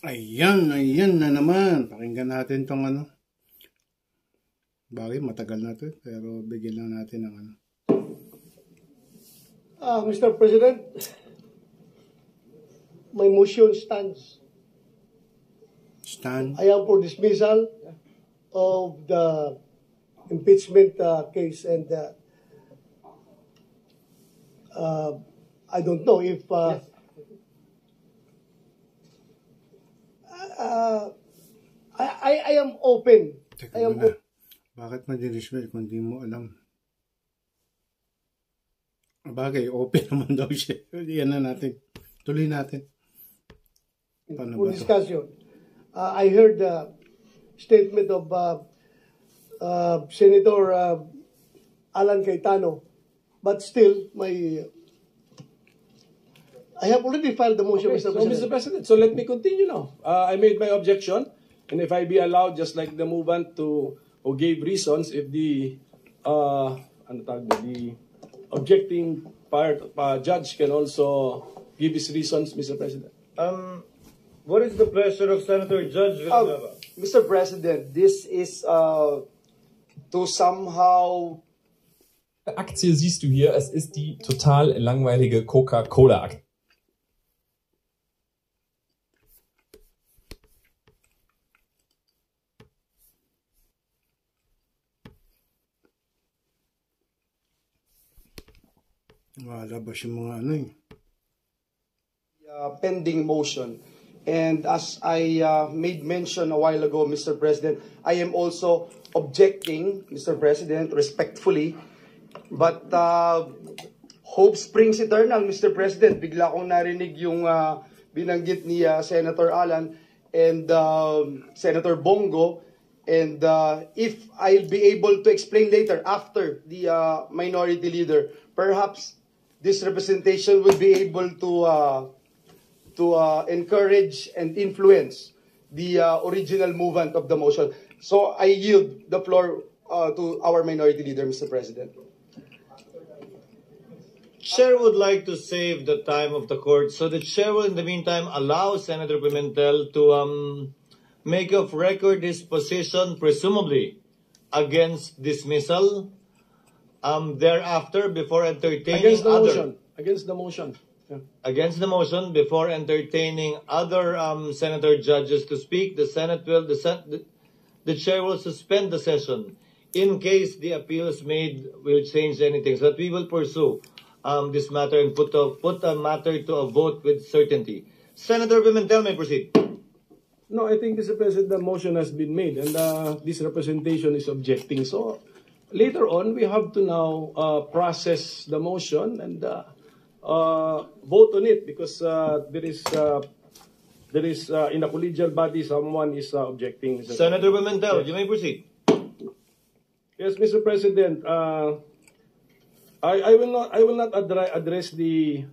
Ayan na naman. Pakinggan natin tong ano. Bagay, matagal na to. Pero bigyan lang natin ng ano. Mr. President, my motion stands. Stand. I am for dismissal of the impeachment case, and I don't know if I am open. Teka muna. Bakit ma-dismiss kung di mo alam? Bagay, open naman daw siya. Yan na natin. Tuloy natin. Paano For ba to? discussion. I heard the statement of Senator Alan Cayetano, but still, I have already filed the motion, Okay, Mr. so President. Mr. President, so let me continue now. I made my objection, and if I be allowed, just like the movement who gave reasons, if the the objecting part judge can also give his reasons, Mr. President. What is the pleasure of Senator Judge Villanueva? Mr. President, this is to somehow... Aktie siehst du hier, es ist die total langweilige Coca-Cola-Aktie. Wala ba siya mga ano eh? pending motion. And as I made mention a while ago, Mr. President, I am also objecting, Mr. President, respectfully. But hope springs eternal, Mr. President. Bigla kong narinig yung binanggit ni Senator Alan and Senator Bongo. And if I'll be able to explain later after the minority leader, perhaps this representation will be able to encourage and influence the original movement of the motion. So I yield the floor to our minority leader, Mr. President. Chair would like to save the time of the court, so the chair will in the meantime allow Senator Pimentel to make of record his position, presumably against dismissal. Thereafter, before entertaining Against the motion. Against the motion. Yeah. Against the motion, before entertaining other senator judges to speak, the chair will suspend the session in case the appeals made will change anything. So that we will pursue this matter and put a matter to a vote with certainty. Senator Pimentel may proceed. No, I think, Mr. President, the motion has been made and this representation is objecting. So later on, we have to now process the motion and vote on it because there is in a collegial body someone is objecting. Senator Pimentel, you may proceed. Yes, Mr. President. I will not address the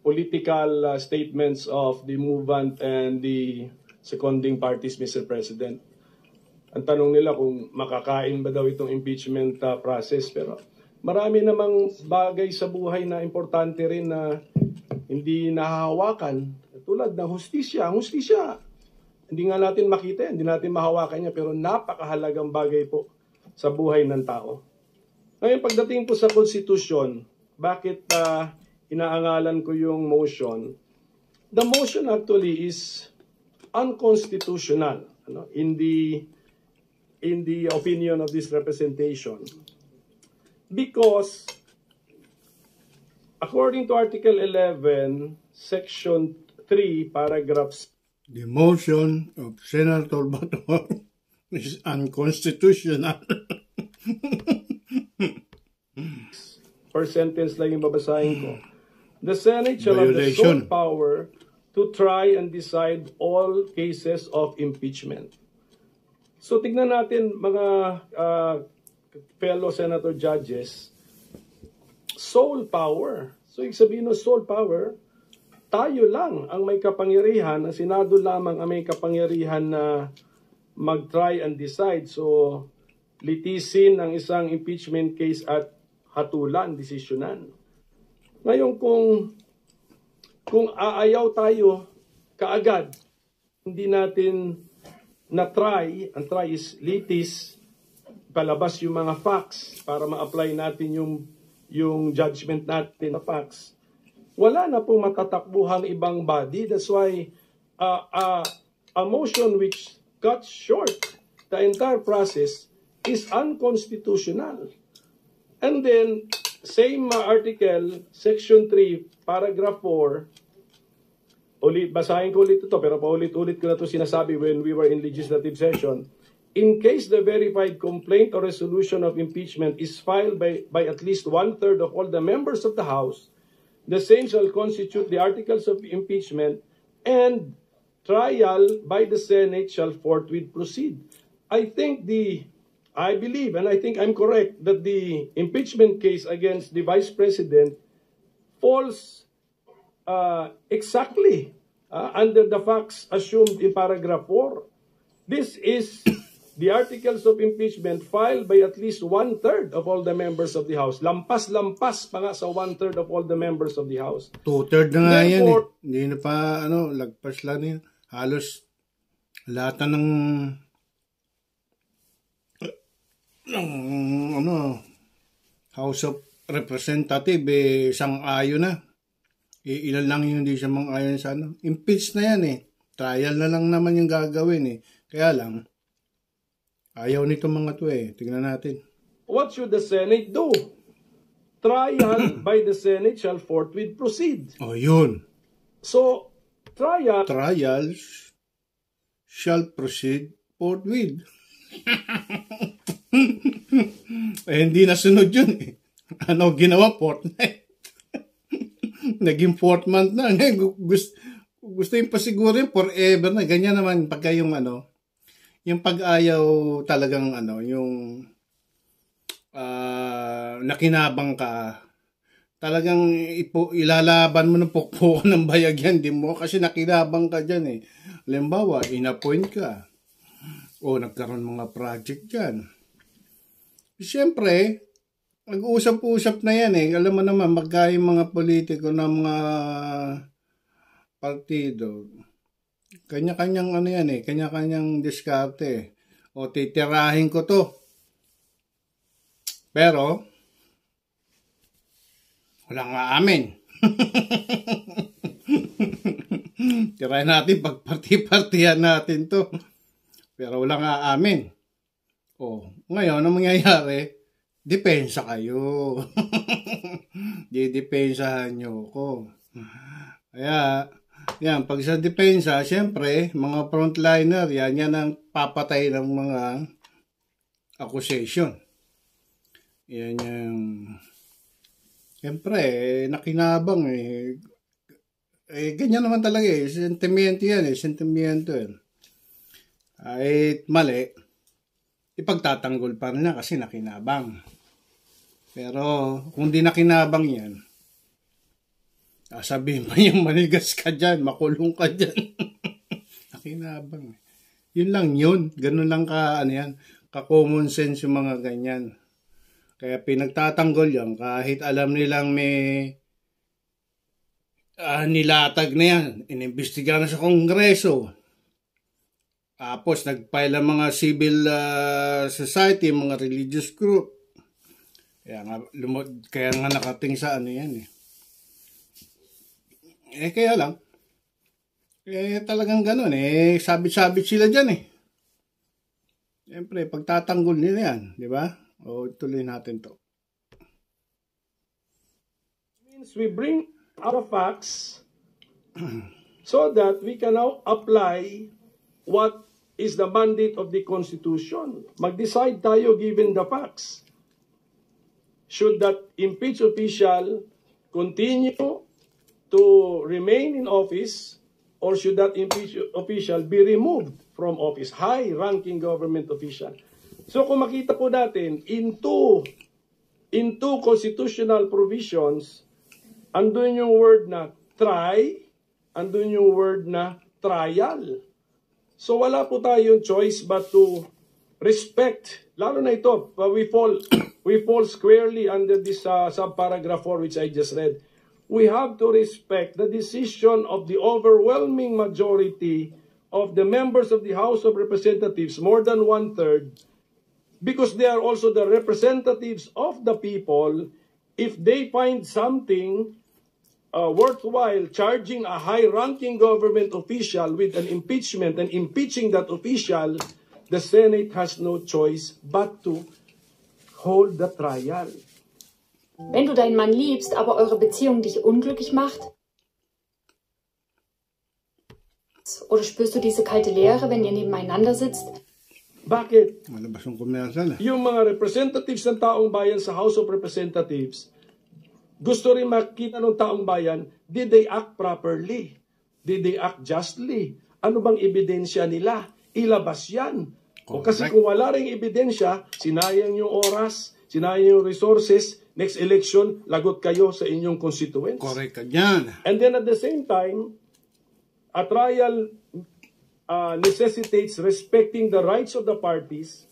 political statements of the movement and the seconding parties, Mr. President. Ang tanong nila kung makakain ba daw itong impeachment process. Pero marami namang bagay sa buhay na importante rin na hindi nahahawakan. Tulad ng hustisya. Hustisya, hindi nga natin makita, hindi natin mahawakan niya. Pero napakahalagang bagay po sa buhay ng tao. Ngayon, pagdating po sa Constitution, bakit inaangalan ko yung motion? The motion actually is unconstitutional, in the opinion of this representation, because according to Article 11, Section 3, paragraphs. The motion of Senator Bato is unconstitutional. Per sentence lang yung babasahin ko. The Senate shall have the sole power to try and decide all cases of impeachment. So tignan natin mga fellow senator judges, sole power. So ibig sabihin ng sole power, tayo lang ang may kapangyarihan, ang Senado lamang ang may kapangyarihan na mag-try and decide. So litisin ang isang impeachment case at hatulan, desisyonan. Ngayon kung aayaw tayo kaagad hindi natin na-try, ang try is litis, palabas yung mga facts para ma-apply natin yung judgment natin na facts, wala na pong matatakbuhang ibang body. That's why a motion which cuts short the entire process is unconstitutional. And then, same article, section 3, paragraph 4, basahin ko ulit ito, pero paulit-ulit ko na ito sinasabi when we were in legislative session. In case the verified complaint or resolution of impeachment is filed by at least 1/3 of all the members of the House, the same shall constitute the articles of impeachment, and trial by the Senate shall forthwith proceed. I believe, and I think I'm correct, that the impeachment case against the Vice President falls exactly under the facts assumed in paragraph 4. This is the articles of impeachment filed by at least 1/3 of all the members of the House. Lampas-lampas pa nga sa 1/3 of all the members of the House. 2/3 na nga yan eh. Hindi na pa, lagpas lang yan. Halos lahat na ng House of Representative sang-ayon na. Ilan lang yung hindi siya mang-ayon sa impeach na yan eh. Trial na lang naman yung gagawin eh. Kaya lang ayaw nito mga to eh. Tingnan natin. What should the Senate do? Trial by the Senate shall forthwith proceed. Oh, yun. So, trials shall proceed forthwith. Hindi nasunod yun eh. Ginawa? Fortnight. Naging 4th month na. Gusto yung pasiguro yun forever na. Ganyan naman pagka yung yung pag-ayaw talagang yung nakinabang ka, talagang ilalaban mo ng pukpukan ng bayag yan, di mo kasi nakinabang ka dyan eh. Halimbawa, in-appoint ka o nagkaroon mga project dyan. Siyempre, nag-uusap-usap na yan eh. Alam mo naman, magkaya yung mga politiko ng mga partido. Kanya-kanyang yan eh, kanya-kanyang diskarte eh. O titirahin ko to. Pero, walang aamin. Tirahin natin, pagparti-partihan natin to. Pero walang aamin. O, ngayon, ang mangyayari, depensa kayo. Didepensahan nyo ko. Kaya, yan, pag sa depensa, siyempre, mga frontliner, yan ang papatay ng mga accusation. Yan yung, siyempre, nakinabang eh. Ganyan naman talaga eh. Sentimento yan eh. Sentimento yan. Kahit mali, ipagtatanggol pa rin na kasi nakinabang. Pero, kung di nakinabang yan, sabihin pa yung manigas ka dyan, makulong ka dyan. Nakinabang. Yun lang yun. Ganun lang ka-common sense yung mga ganyan. Kaya pinagtatanggol yan, kahit alam nilang may nilatag na yan, inimbestiga na sa Kongreso. Tapos nag-file ang mga civil society, mga religious group. Kaya nga nakating sa yan eh. Kaya lang, talagang ganun eh, sabit-sabit sila dyan eh. Siyempre, pagtatanggol nila yan, di ba? O, tuloy natin to. Means we bring our facts so that we can now apply what is the mandate of the Constitution. Mag-decide tayo given the facts. Should that impeached official continue to remain in office, or should that impeached official be removed from office? High-ranking government official. So kung makita po natin, in two constitutional provisions, andun yung word na try, andun yung word na trial. So wala po tayong choice but to respect, lalo na ito, we fall squarely under this subparagraph 4 which I just read. We have to respect the decision of the overwhelming majority of the members of the House of Representatives, more than one-third, because they are also the representatives of the people, if they find something worthwhile charging a high-ranking government official with an impeachment and impeaching that official, the Senate has no choice but to hold the trial. Wenn du deinen Mann liebst, aber eure Beziehung dich unglücklich macht? Oder spürst du diese kalte Leere, wenn ihr nebeneinander sitzt? Bakit? Malabas yung commercial. Yung mga representatives ng taong bayan sa House of Representatives, gusto rin makita ng taong bayan, did they act properly? Did they act justly? Ano bang ebidensya nila? Ilabas yan. O kasi kung wala ring ebidensya, sinayang yung oras, sinayang yung resources, next election, lagot kayo sa inyong constituents. Correct ka dyan. And then at the same time, a trial necessitates respecting the rights of the parties.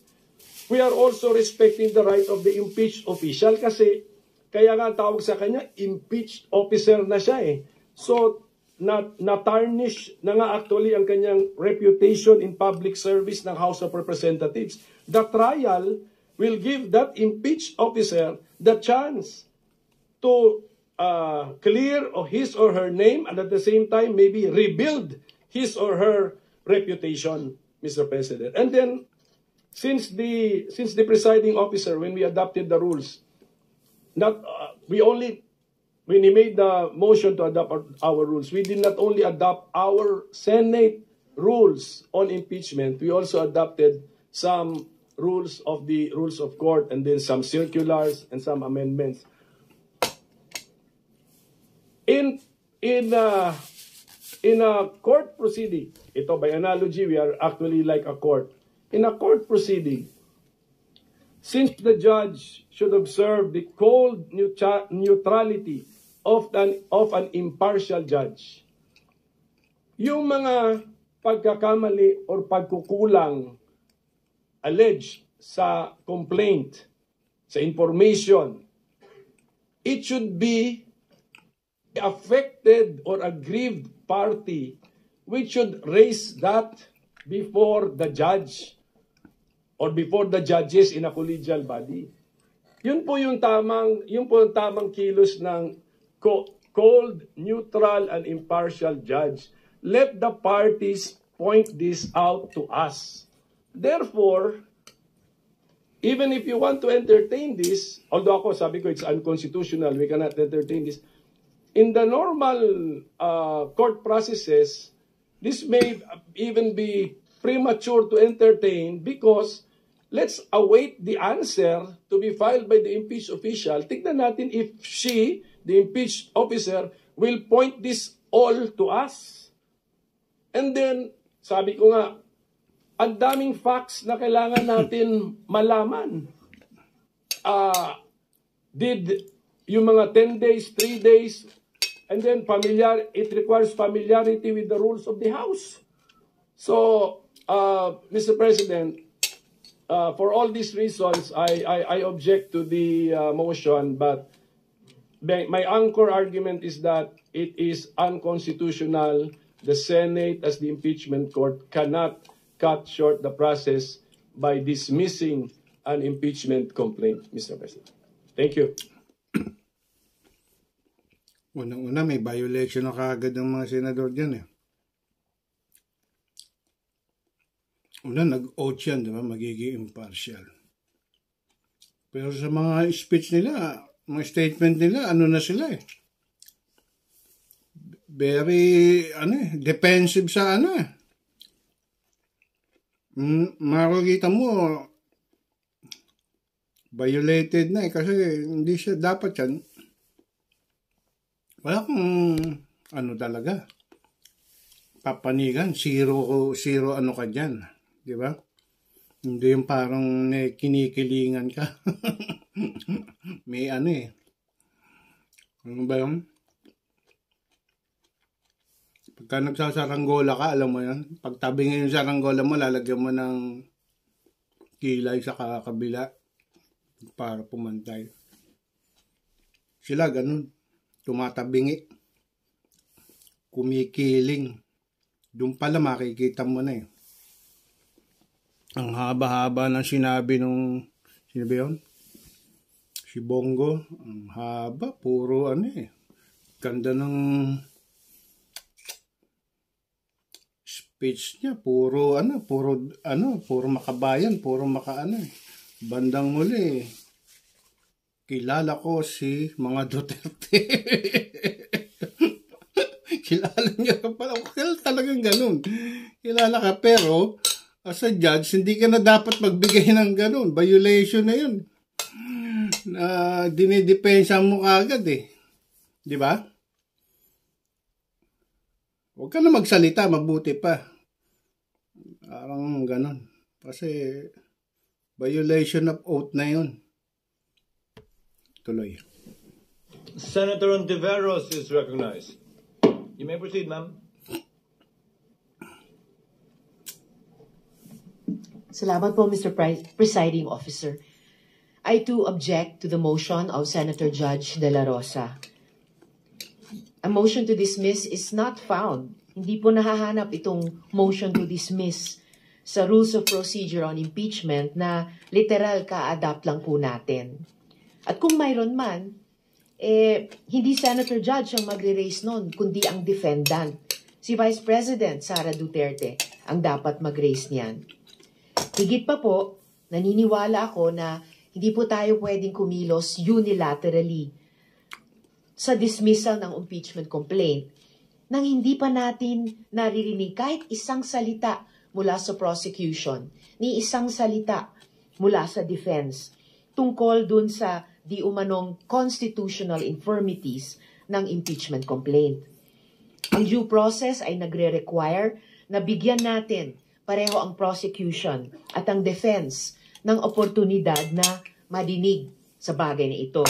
We are also respecting the right of the impeached official kasi kaya nga tawag sa kanya, impeached officer na siya eh. So, na-tarnish na nga actually ang kanyang reputation in public service ng House of Representatives. The trial will give that impeached officer the chance to clear his or her name and at the same time maybe rebuild his or her reputation, Mr. President. And then, since the presiding officer, when we adopted the rules, when he made the motion to adopt our rules, we did not only adopt our Senate rules on impeachment, we also adopted some rules of the rules of court and then some circulars and some amendments. In a court proceeding, ito by analogy, we are actually like a court. In a court proceeding, since the judge should observe the cold neutrality of an impartial judge, yung mga pagkakamali or pagkukulang alleged sa complaint, sa information, it should be affected or aggrieved party which should raise that before the judge or before the judges in a collegial body. Yun po yung tamang kilos ng cold, neutral, and impartial judge. Let the parties point this out to us. Therefore, even if you want to entertain this, although ako sabi ko it's unconstitutional, we cannot entertain this. In the normal court processes, this may even be premature to entertain because let's await the answer to be filed by the impeached official. Tignan natin if she, the impeached officer, will point this all to us. And then, sabi ko nga, ang daming facts na kailangan natin malaman. Did yung mga 10 days, 3 days, and then it requires familiarity with the rules of the House. So, Mr. President, for all these reasons, I object to the motion, but my anchor argument is that it is unconstitutional. The Senate, as the impeachment court, cannot cut short the process by dismissing an impeachment complaint, Mr. President. Thank you. Unang-una, may violation na kaagad ng mga senador dyan eh. Una, nag-oath yan, diba? Magiging impartial. Pero sa mga speech nila, mga statement nila, ano na sila eh. Very, defensive sa makikita mo, violated na eh, kasi hindi siya dapat yan. Wala kang, talaga, papanigan, zero ka dyan. Di ba? Hindi yung parang kinikilingan ka. May ano ba yun? Pagka nagsasaranggola ka, alam mo yan. Pag tabingin yung saranggola mo, lalagyan mo ng kilay sa kabila para pumantay. Sila ganun. Tumatabingi. Kumikiling. Doon pala makikita mo na eh. Ang haba-haba ng sinabi nung, sino ba yun? Si Bongo. Ang haba, puro ano eh. Ganda ng speech niya, puro makabayan, puro makaano eh. Bandang muli, kilala ko si mga Duterte. Kilala niya ka pala. Talagang ganun. Kilala ka, pero as a judge, hindi ka na dapat magbigay ng ganun. Violation na yun. Na dinidepensa mo kaagad eh. Di ba? Huwag ka na magsalita, mabuti pa. Parang ganun. Kasi violation of oath na yun. Tuloy. Senator Ontiveros is recognized. You may proceed, ma'am. Salamat po, Mr. Presiding Officer. I too object to the motion of Senator Judge De La Rosa. A motion to dismiss is not found. Hindi po nahahanap itong motion to dismiss sa Rules of Procedure on Impeachment na literal ka-adapt lang po natin. At kung mayroon man, hindi Senator Judge ang magre-raise nun, kundi ang defendant. Si Vice President Sara Duterte ang dapat mag-raise niyan. Higit pa po, naniniwala ako na hindi po tayo pwedeng kumilos unilaterally sa dismissal ng impeachment complaint nang hindi pa natin naririnig kahit isang salita mula sa prosecution, ni isang salita mula sa defense tungkol dun sa di umanong constitutional infirmities ng impeachment complaint. Ang due process ay nagre-require na bigyan natin pareho ang prosecution at ang defense ng oportunidad na madinig sa bagay na ito.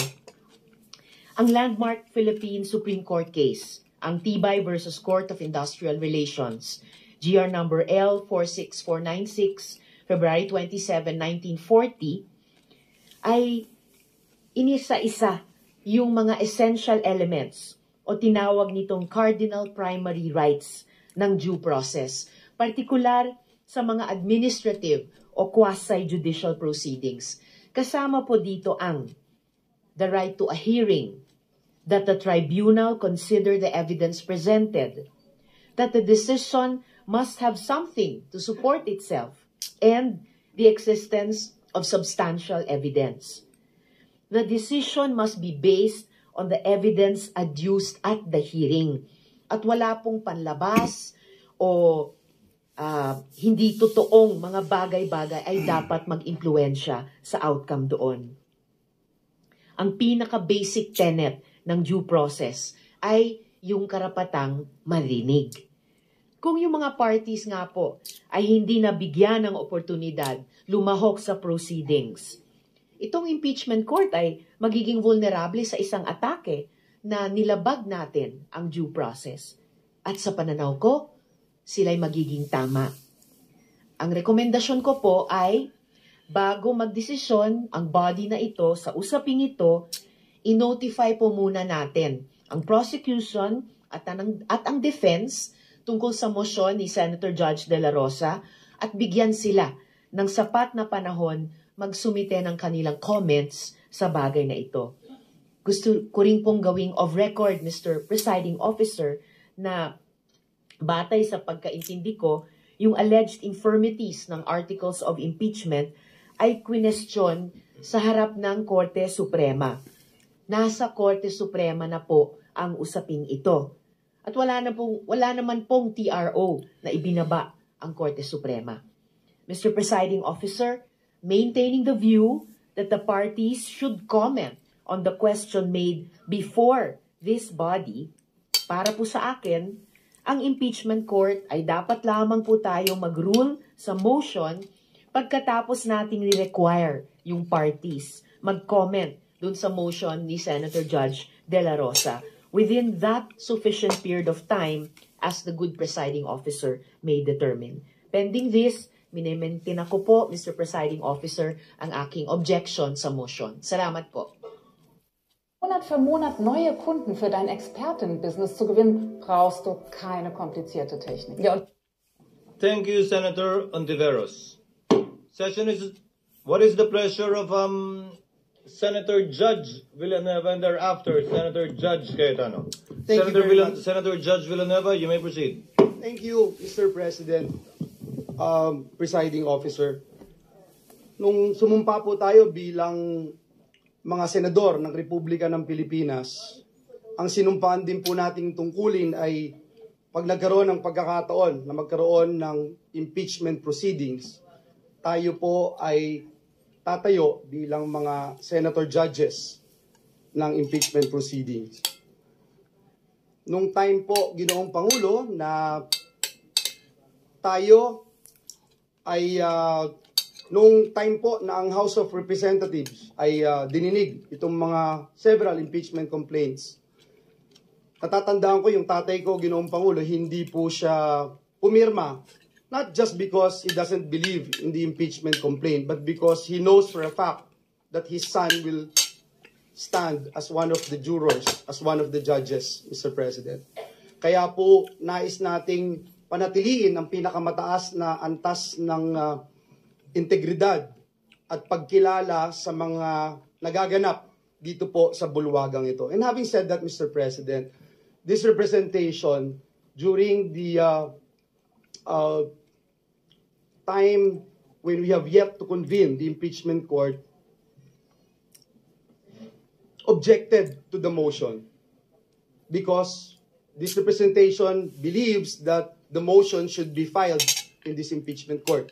Ang landmark Philippine Supreme Court case, ang Tibay versus Court of Industrial Relations, GR number L46496, February 27, 1940, ay inisa-isa yung mga essential elements o tinawag nitong cardinal primary rights ng due process, partikular sa mga administrative o quasi-judicial proceedings. Kasama po dito ang the right to a hearing, that the tribunal consider the evidence presented, that the decision must have something to support itself, and the existence of substantial evidence. The decision must be based on the evidence adduced at the hearing at wala pong panlabas o hindi totoong mga bagay-bagay ay dapat mag-impluwensya sa outcome doon. Ang pinaka-basic tenet ng due process ay yung karapatang marinig. Kung yung mga parties nga po ay hindi nabigyan ng oportunidad lumahok sa proceedings, itong impeachment court ay magiging vulnerable sa isang atake na nilabag natin ang due process. At sa pananaw ko, sila'y magiging tama. Ang rekomendasyon ko po ay bago magdesisyon ang body na ito sa usaping ito, i-notify po muna natin ang prosecution at ang defense tungkol sa motion ni Senator Judge De La Rosa at bigyan sila ng sapat na panahon magsumite ng kanilang comments sa bagay na ito. Gusto ko rin pong gawing of record, Mr. Presiding Officer, na batay sa pagkaintindi ko, yung alleged infirmities ng Articles of Impeachment ay kwinestyon sa harap ng Korte Suprema. Nasa Korte Suprema na po ang usaping ito. At wala naman pong TRO na ibinaba ang Korte Suprema. Mr. Presiding Officer, maintaining the view that the parties should comment on the question made before this body, para po sa akin, ang impeachment court ay dapat lamang po tayo mag-rule sa motion pagkatapos nating ni-require yung parties mag-comment dun sa motion ni Senator Judge De La Rosa within that sufficient period of time as the good presiding officer may determine. Pending this, minimaintain ako po, Mr. Presiding Officer, ang aking objection sa motion. Salamat po. Monat für Monat neue Kunden für dein Expertenbusiness zu gewinnen, brauchst du keine komplizierte Technik. Ja, und Thank you, Senator Ontiveros. What is the pleasure of Senator Judge Villanueva and thereafter Senator Judge Cayetano? Senator Judge Villanueva, you may proceed. Thank you, Mr. President, Presiding Officer. Nung sumumpa po tayo bilang mga senador ng Republika ng Pilipinas, ang sinumpaan din po nating tungkulin ay pag nagkaroon ng pagkakataon na magkaroon ng impeachment proceedings, tayo po ay tatayo bilang mga senator judges ng impeachment proceedings. Nung time po, Ginoong Pangulo, na tayo ay nung time po na ang House of Representatives ay dininig itong mga several impeachment complaints. Natatandaan ko yung tatay ko, Ginoong Pangulo, hindi po siya pumirma. Not just because he doesn't believe in the impeachment complaint, but because he knows for a fact that his son will stand as one of the jurors, as one of the judges, Mr. President. Kaya po, nais nating panatiliin ang pinakamataas na antas ng integridad at pagkilala sa mga nagaganap dito po sa bulwagang ito. And having said that, Mr. President, this representation during the time when we have yet to convene the impeachment court objected to the motion because this representation believes that the motion should be filed in this impeachment court.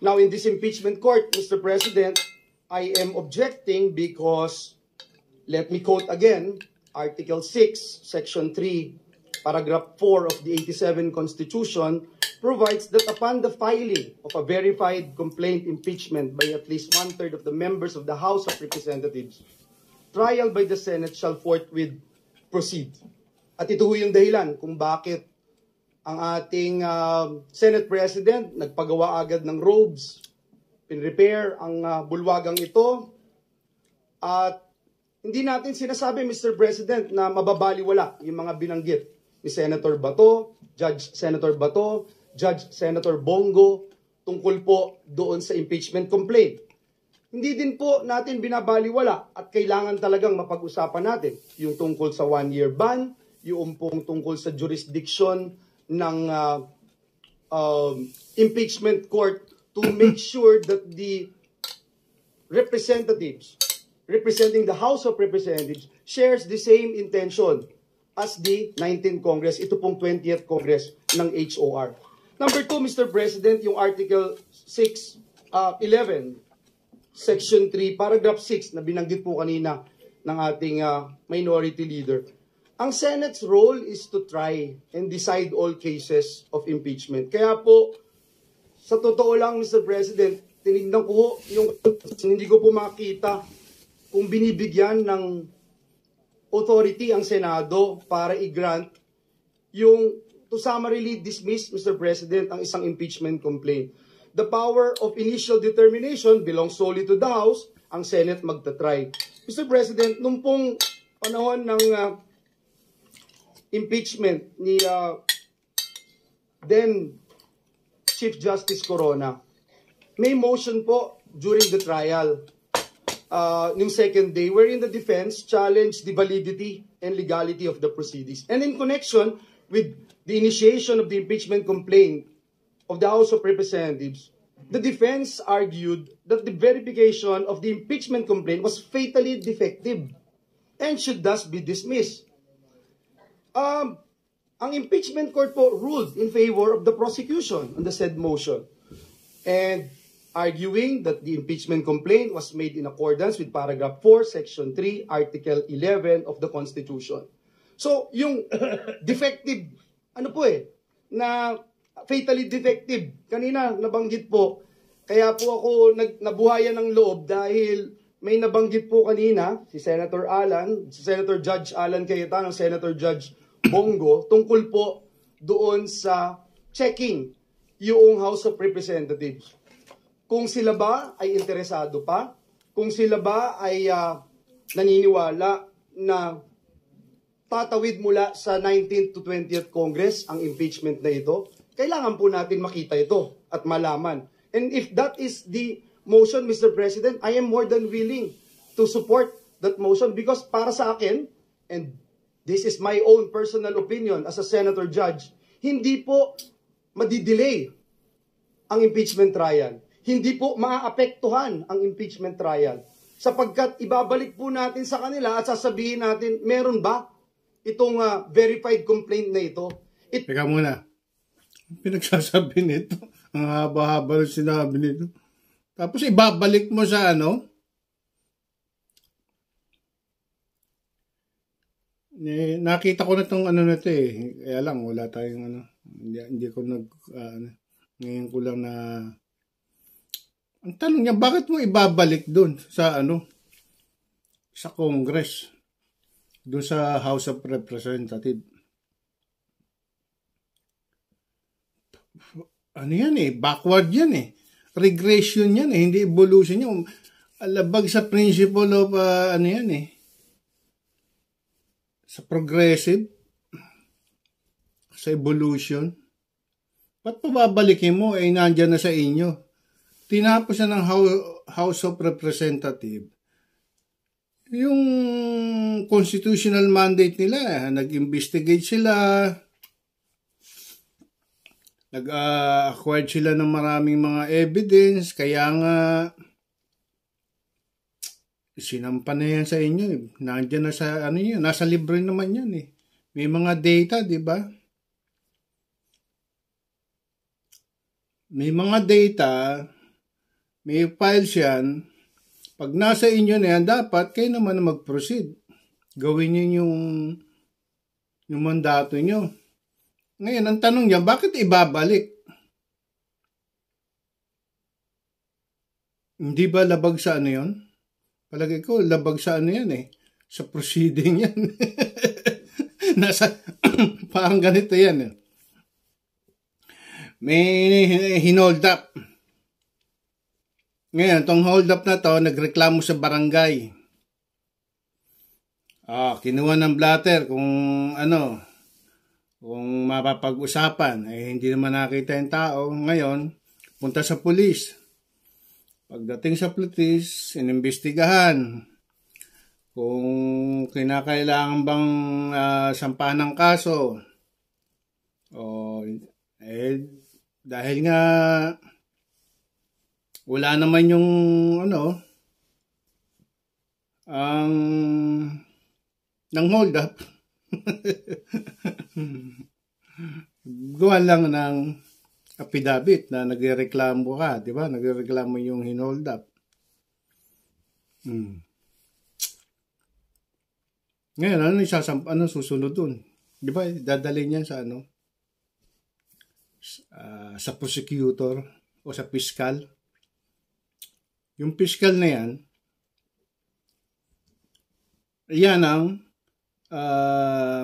Now, in this impeachment court, Mr. President, I am objecting because, let me quote again, Article 6, Section 3, Paragraph 4 of the 87 Constitution provides that upon the filing of a verified complaint impeachment by at least one-third of the members of the House of Representatives, trial by the Senate shall forthwith proceed. At ito yung dahilan kung bakit ang ating Senate President nagpagawa agad ng robes, pinrepair ang bulwagang ito, at hindi natin sinasabi, Mr. President, na mababaliwala yung mga binanggit ni Senator Bato, Judge Senator Bato, Judge Senator Bongo, tungkol po doon sa impeachment complaint. Hindi din po natin binabaliwala at kailangan talagang mapag-usapan natin yung tungkol sa one-year ban, yung pong tungkol sa jurisdiction ng impeachment court to make sure that the representatives representing the House of Representatives shares the same intention as the 19th Congress, ito pong 20th Congress ng HOR. Number 2, Mr. President, yung Article 11, Section 3, Paragraph 6 na binanggit po kanina ng ating minority leader. Ang Senate's role is to try and decide all cases of impeachment. Kaya po, sa totoo lang, Mr. President, tinignan ko yung hindi ko po makita kung binibigyan ng authority ang Senado para i-grant yung to summarily dismiss, Mr. President, ang isang impeachment complaint. The power of initial determination belongs solely to the House, ang Senate magta-try. Mr. President, nung pong panahon ng impeachment ni then Chief Justice Corona, may motion po during the trial yung second day wherein the defense challenged the validity and legality of the proceedings. And in connection with the initiation of the impeachment complaint of the House of Representatives, the defense argued that the verification of the impeachment complaint was fatally defective and should thus be dismissed. Ang impeachment court po ruled in favor of the prosecution on the said motion, and arguing that the impeachment complaint was made in accordance with Paragraph 4, Section 3, Article 11 of the Constitution. So, yung defective, na fatally defective, kanina nabanggit po, kaya po ako nabuhayan ng loob dahil may nabanggit po kanina si Senator Judge Alan Cayetano, Senator Judge Bongo, tungkol po doon sa checking yung House of Representatives. Kung sila ba ay interesado pa, kung sila ba ay naniniwala na tatawid mula sa 19th to 20th Congress ang impeachment na ito, kailangan po natin makita ito at malaman. And if that is the motion, Mr. President, I am more than willing to support that motion because para sa akin, and this is my own personal opinion as a senator judge, hindi po madidelay ang impeachment trial. Hindi po maaapektuhan ang impeachment trial. Sapagkat ibabalik po natin sa kanila at sasabihin natin, meron ba itong verified complaint na ito? Teka muna. Pinagsasabi nito. Ang haba-haba ng sinabi nito. Tapos ibabalik mo sa ano? Nakita ko na itong ano na ito eh. Kaya lang, wala tayong ano. Hindi ko ngayon ko lang na... Ang tanong niya, bakit mo ibabalik doon sa ano? Sa Congress. Doon sa House of Representatives. Ano yan eh? Backward yan eh. Regression yan eh. Hindi evolution yan. Alabag sa principle of ano yan eh. Sa progressive. Sa evolution. Ba't pababalikin mo? Eh, nandyan na sa inyo. Tinapos na ng House of Representatives. Yung constitutional mandate nila, nag-investigate sila, nag-acquired sila ng maraming mga evidence, kaya nga sinampan na yan sa inyo. Nandiyan na sa ano yun, nasa libre naman yan eh. May mga data, di ba? May mga data, may files yan. Pag nasa inyo na yan, dapat kayo naman na mag-proceed. Gawin nyo yung mandato nyo. Ngayon, ang tanong niya, bakit ibabalik? Hindi ba labag sa ano yun? Palagay ko, labag sa ano yan eh. Sa proceeding yan. Parang ganito yan eh. May hinold up. Ngayon, itong hold up na to, nagreklamo sa barangay. Kinuha ng blatter kung ano, kung mapapag-usapan. Eh, hindi naman nakita yung tao. Ngayon, punta sa pulis. Pagdating sa pulis, inimbestigahan. Kung kinakailangan bang sampahan ng kaso. Dahil nga wala naman yung ano ang ng hold up. Gawa lang ng affidavit na nagrereklamo ka, di ba? Nagrereklamo yung hinold up. Ngayon, ano susunod dun? Di ba? Dadalhin niya sa ano? Sa prosecutor o sa piskal. Yung piskal na yan ang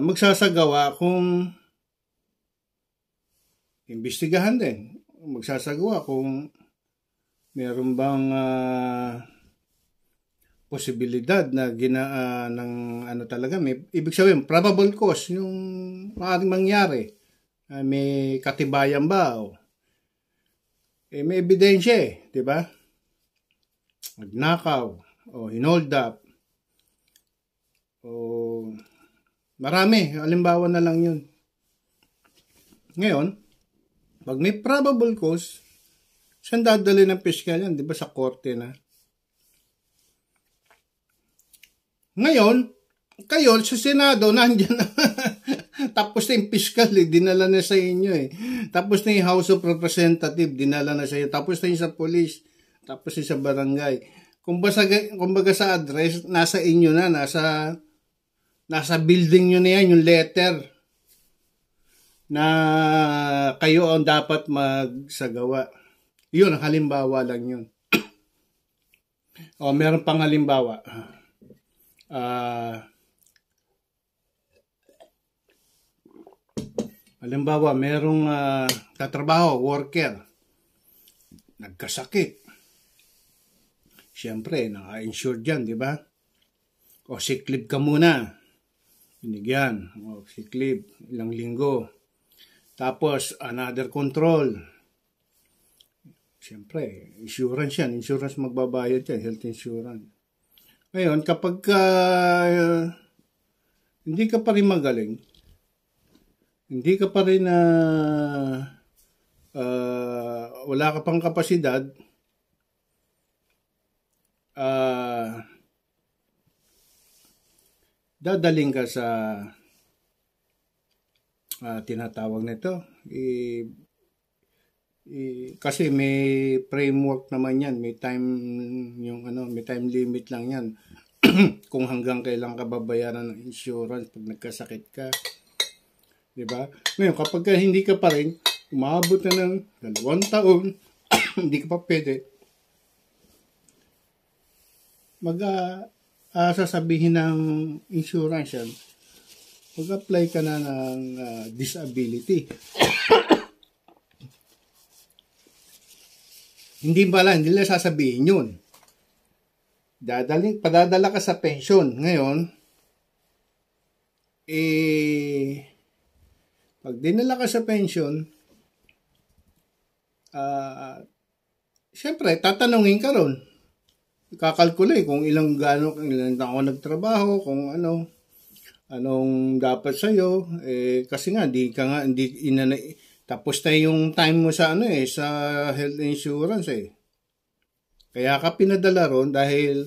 magsasagawa kung imbestigahan din. Magsasagawa kung meron bang posibilidad na ng ano talaga. Ibig sabihin, probable cause yung maaaring mangyari. May katibayan ba? May ebidensya eh, di ba? Nagnakaw o hinold up o marami, halimbawa na lang yun. Ngayon, pag may probable cause, saan dadali ng piskal yan? Di ba sa korte na? Ngayon, kayo sa Senado, nandiyan na. Tapos na yung piskal, dinala na sa inyo eh. Tapos na yung House of Representatives, dinala na sa inyo. Tapos na yung sa police. Tapos yung sa barangay. Kumbaga sa address, nasa inyo na, nasa building nyo na yan, yung letter na kayo ang dapat magsagawa. Yun, halimbawa lang yun. Meron pang halimbawa. Halimbawa, merong katrabaho, worker, nagkasakit. Siyempre, naka-insured yan, di ba? O sick leave ka muna. Binigyan. O sick leave, ilang linggo. Tapos, another control. Siyempre, insurance yan. Insurance magbabayad yan. Health insurance. Ngayon, kapag hindi ka pa rin magaling, hindi ka pa rin wala ka pang kapasidad, dadaling ka sa tinatawag nito. Kasi may framework naman yan, may time may time limit lang yan. Kung hanggang kailan ka babayaran ng insurance pag nagkasakit ka. 'Di ba? Ngayon, kapag hindi ka pa rin, umabot na ng 2 taon, hindi ka pa pwede, sasabihin ng insurance yan, mag-apply ka na ng disability. Hindi nila sasabihin yun. Padadala ka sa pension. Ngayon, pag dinala ka sa pension, syempre, tatanungin ka ron. Kakalkulate kung ilang taon nagtrabaho, kung anong dapat sa'yo. Kasi nga, tapos tayo yung time mo sa sa health insurance Kaya ka pinadala ron dahil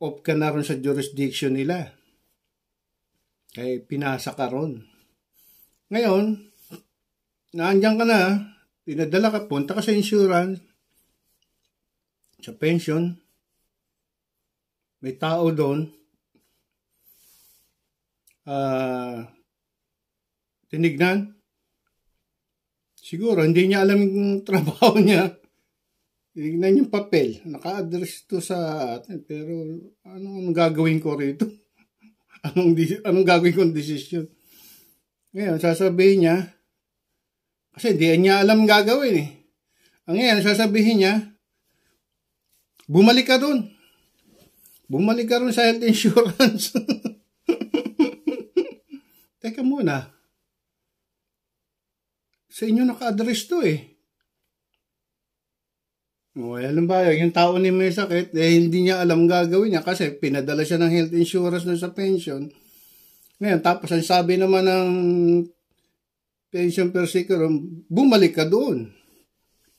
off ka na ron sa jurisdiction nila. Kaya pinasa ka ron. Ngayon, naandyan ka na, pinadala ka, punta ka sa insurance, sa pension, may tao doon, tinignan. Siguro, hindi niya alam yung trabaho niya. Tinignan yung papel. Naka-address to sa atin. Pero, anong gagawin ko rito? anong gagawin kong desisyon? Ngayon, sasabihin niya, kasi di niya alam gagawin Ang ngayon, sasabihin niya, bumalik ka doon. Bumalik ka doon sa health insurance. Teka muna. Sa inyo naka-address to alam ba, yung tao ni may sakit, hindi niya alam gagawin niya kasi pinadala siya ng health insurance na sa pension. Ngayon, tapos ang sabi naman ng pension persecutor, bumalik ka doon.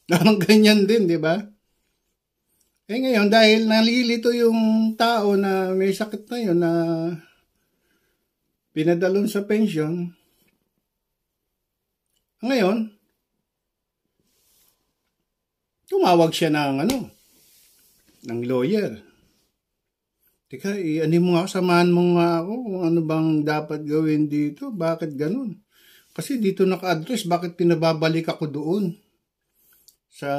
Parang ganyan din, di ba? Ngayon, dahil nalilito yung tao na may sakit na yun na pinadalon sa pension, ngayon, tumawag siya ng lawyer. Teka, mo nga, samahan mo nga ako kung ano bang dapat gawin dito. Bakit ganun? Kasi dito naka-address, bakit pinababalik ako doon sa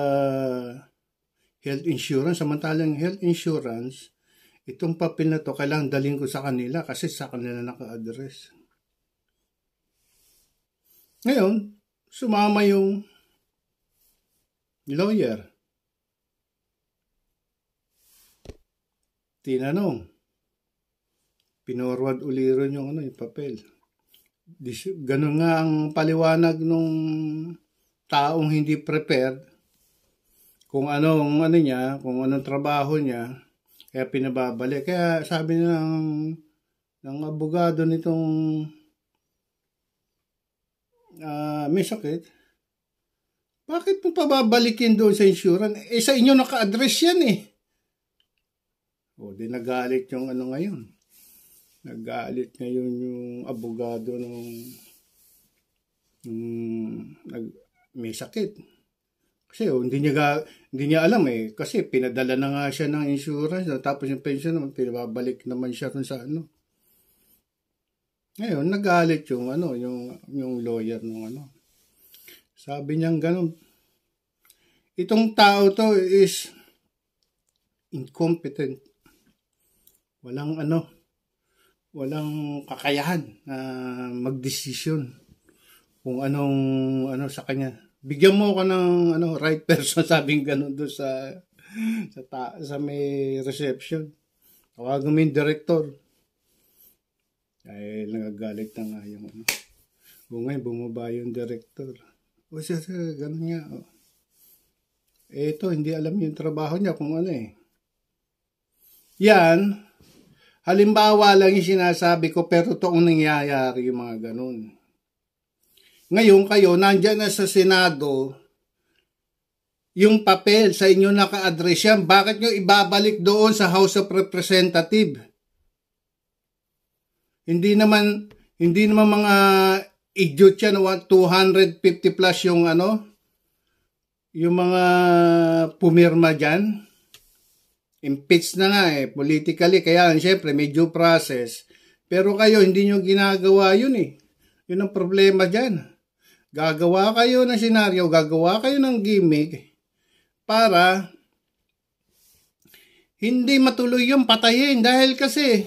health insurance? Samantalang health insurance, itong papel na to, kailangan dalhin ko sa kanila kasi sa kanila naka-address. Ngayon, sumama yung lawyer. Tinanong. Pinorward uli rin yung papel. Ganun nga ang paliwanag nung taong hindi prepared kung anong trabaho niya, kaya pinababalik. Kaya sabi ng abogado nitong may sakit, bakit mo pababalikin doon sa insurance? Sa inyo naka-address yan di nagalit yung ngayon. Nagalit ngayon yung abogado may sakit. Kasi hindi niya alam kasi pinadala na nga siya ng insurance tapos yung pension naman pinababalik naman siya kung sa Ngayon nagalit yung yung lawyer Sabi niya ganun. Itong tao to is incompetent. Walang kakayahan na magdesisyon kung anong sa kanya. Bigyan mo ko ng right person, sabing ganun doon sa may reception. Tawagan mo yung director. Dahil nagagalit na nga yung O ngayon, bumaba yung director. O siya, ganun nga. O. Ito, hindi alam yung trabaho niya kung ano eh. Yan, halimbawa lang yung sinasabi ko, pero toong nangyayari yung mga ganun. Ngayon kayo, nandyan na sa Senado, yung papel sa inyo naka-address yan, bakit nyo ibabalik doon sa House of Representatives? Hindi naman mga idiot yan, 250 plus yung yung mga pumirma dyan. Impeach na nga politically, kaya syempre may due process. Pero kayo, hindi nyo ginagawa yun eh. Yun ang problema dyan. Gagawa kayo ng senaryo, gagawa kayo ng gimmick para hindi matuloy yung patayin. Dahil kasi,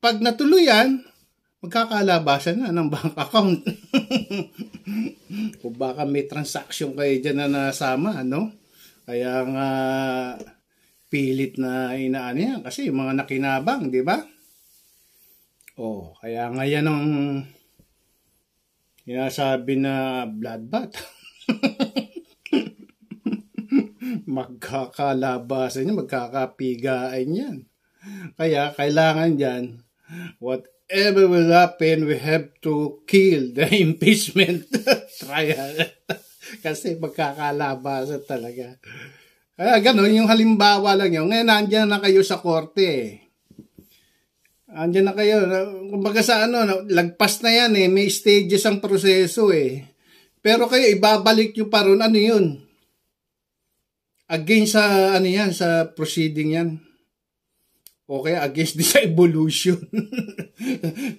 pag natuloy yan, magkakalabasan na ng bank account. O baka may transaction kayo dyan na nasama, no? Kaya nga, pilit na inaano yan. Kasi yung mga nakinabang, di ba? O, kaya nga yan ang sinasabi na bloodbath. Magkakalabasan yan, magkakapigaan yan. Kaya kailangan dyan, whatever will happen, we have to kill the impeachment trial. Kasi magkakalabasan talaga. Kaya ganun, yung halimbawa lang yun. Ngayon, nandiyan na kayo sa korte. Andiyan na kayo. Kumbaga sa lagpas na yan eh. May stages ang proseso eh. Pero kayo, ibabalik nyo pa ron. Ano yun? Against sa, sa proceeding yan. O kaya against sa evolution.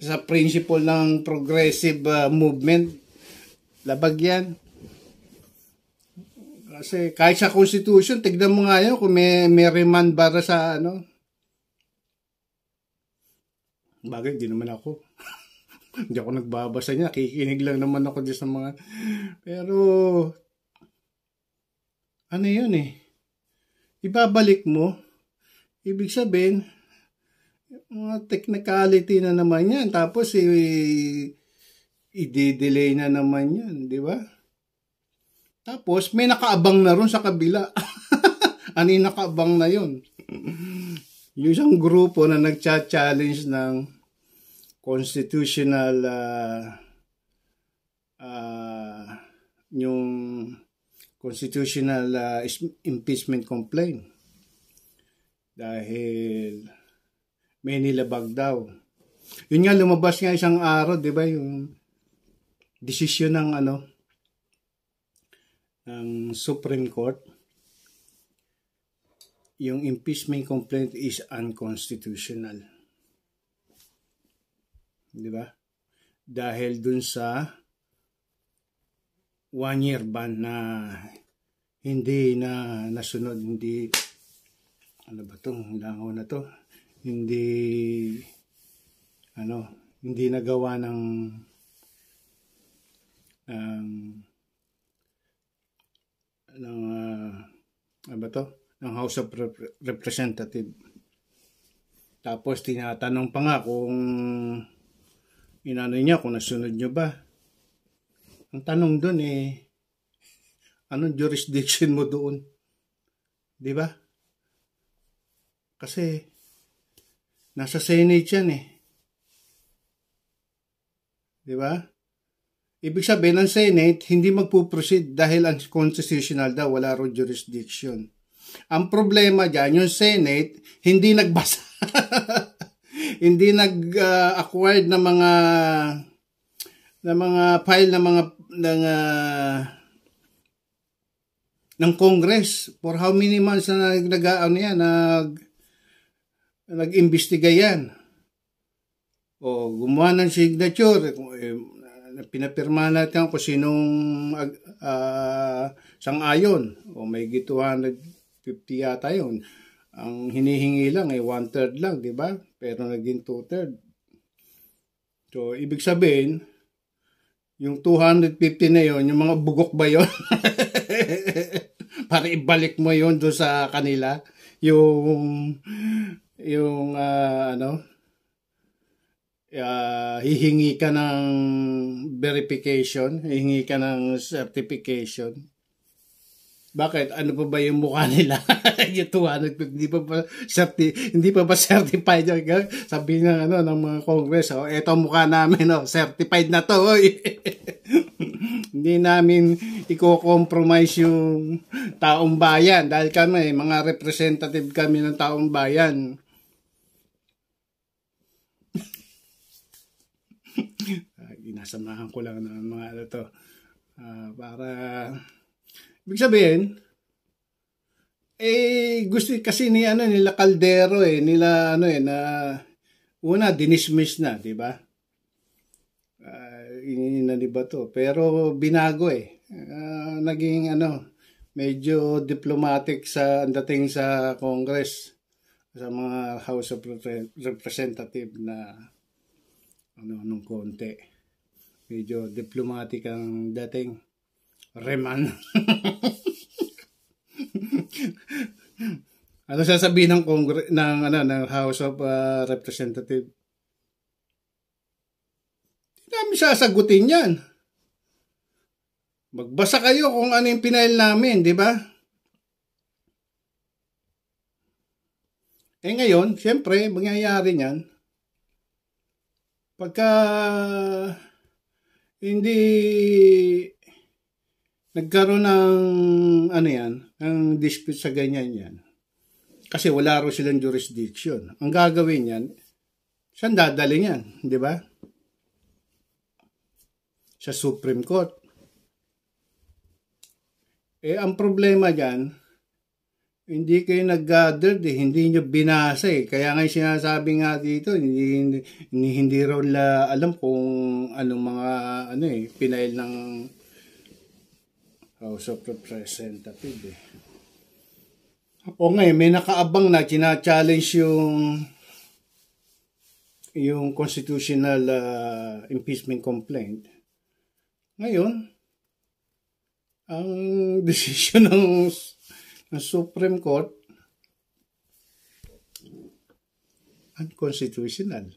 Sa principle ng progressive movement. Labag yan. Kasi kahit sa Constitution, tignan mo nga yun kung may remand para sa Bagay, hindi naman ako. Hindi ako nagbabasa niya. Nakikinig lang naman ako dyan sa mga... Pero, ano yun eh. Ibabalik mo. Ibig sabihin, mga technicality na naman yan. Tapos, i-delay na naman yan. Di ba? Tapos, may nakaabang na ron sa kabila. Ano yung nakaabang na yun? Yung isang grupo na nag-challenge ng constitutional yung constitutional impeachment complaint. Dahil may nilabag daw. Yun nga, lumabas nga isang araw, di ba? Yung desisyon ng ng Supreme Court, yung impeachment complaint is unconstitutional. Di ba? Dahil dun sa 1-year ban na hindi na nasunod, hindi, ano ba to? Langaw na to. Hindi nagawa ng ng House of Representatives. Tapos tinatanong pa nga kung niya kung nasunod nyo ba. Ang tanong doon anong jurisdiction mo doon? Di ba? Kasi nasa Senate yan Di ba? Ibig sabihin ng Senate, hindi magpuproceed dahil unconstitutional daw, wala ro jurisdiction. Ang problema dyan, yung Senate, hindi nagbasa. Hindi nag-acquired ng mga file ng Congress. For how many months na nag-imbestiga yan. O gumawa ng signature, pinapirma natin kung sinong sang-ayon. O may 250 yata yun. Ang hinihingi lang 1/3 lang, di ba? Pero naging 2/3. So, ibig sabihin, yung 250 na yon, yung mga bugok ba yon? Para ibalik mo yon doon sa kanila. hihingi ka ng verification, hihingi ka ng certification. Bakit? Ano pa ba yung mukha nila? Yung 250, hindi pa ba certified? Sabi ng ng mga Congress, eto mukha namin, certified na to. Hindi namin i-compromise yung taong bayan dahil kami, mga representative kami ng taong bayan. Inasamahan ko lang ng mga to para ibig sabihin gusto kasi nila Caldero nila na una dinismiss na, di ba? Ininiba to pero binago naging medyo diplomatic sa dating sa Congress, sa mga House of Representative na nung konti. Medyo diplomatic ang dating. Reman. Ano sasabihin ng ng House of Representative? Hindi namin sasagutin yan. Magbasa kayo kung ano yung pinail namin, di ba? Ngayon, siyempre, mangyayari niyan. Pagka hindi nagkaroon ng ng dispute sa ganyan yan. Kasi wala raw silang jurisdiction. Ang gagawin yan, saan dadalhin yan, di ba? Sa Supreme Court. Ang problema dyan, hindi kayo nag-gather, hindi nyo binasa Kaya nga sinasabi nga dito, hindi raw alam kung anong mga pinail ng House of Representative O ngayon, may nakaabang na challenge yung constitutional impeachment complaint. Ngayon, ang decision ng Supreme Court unconstitutional.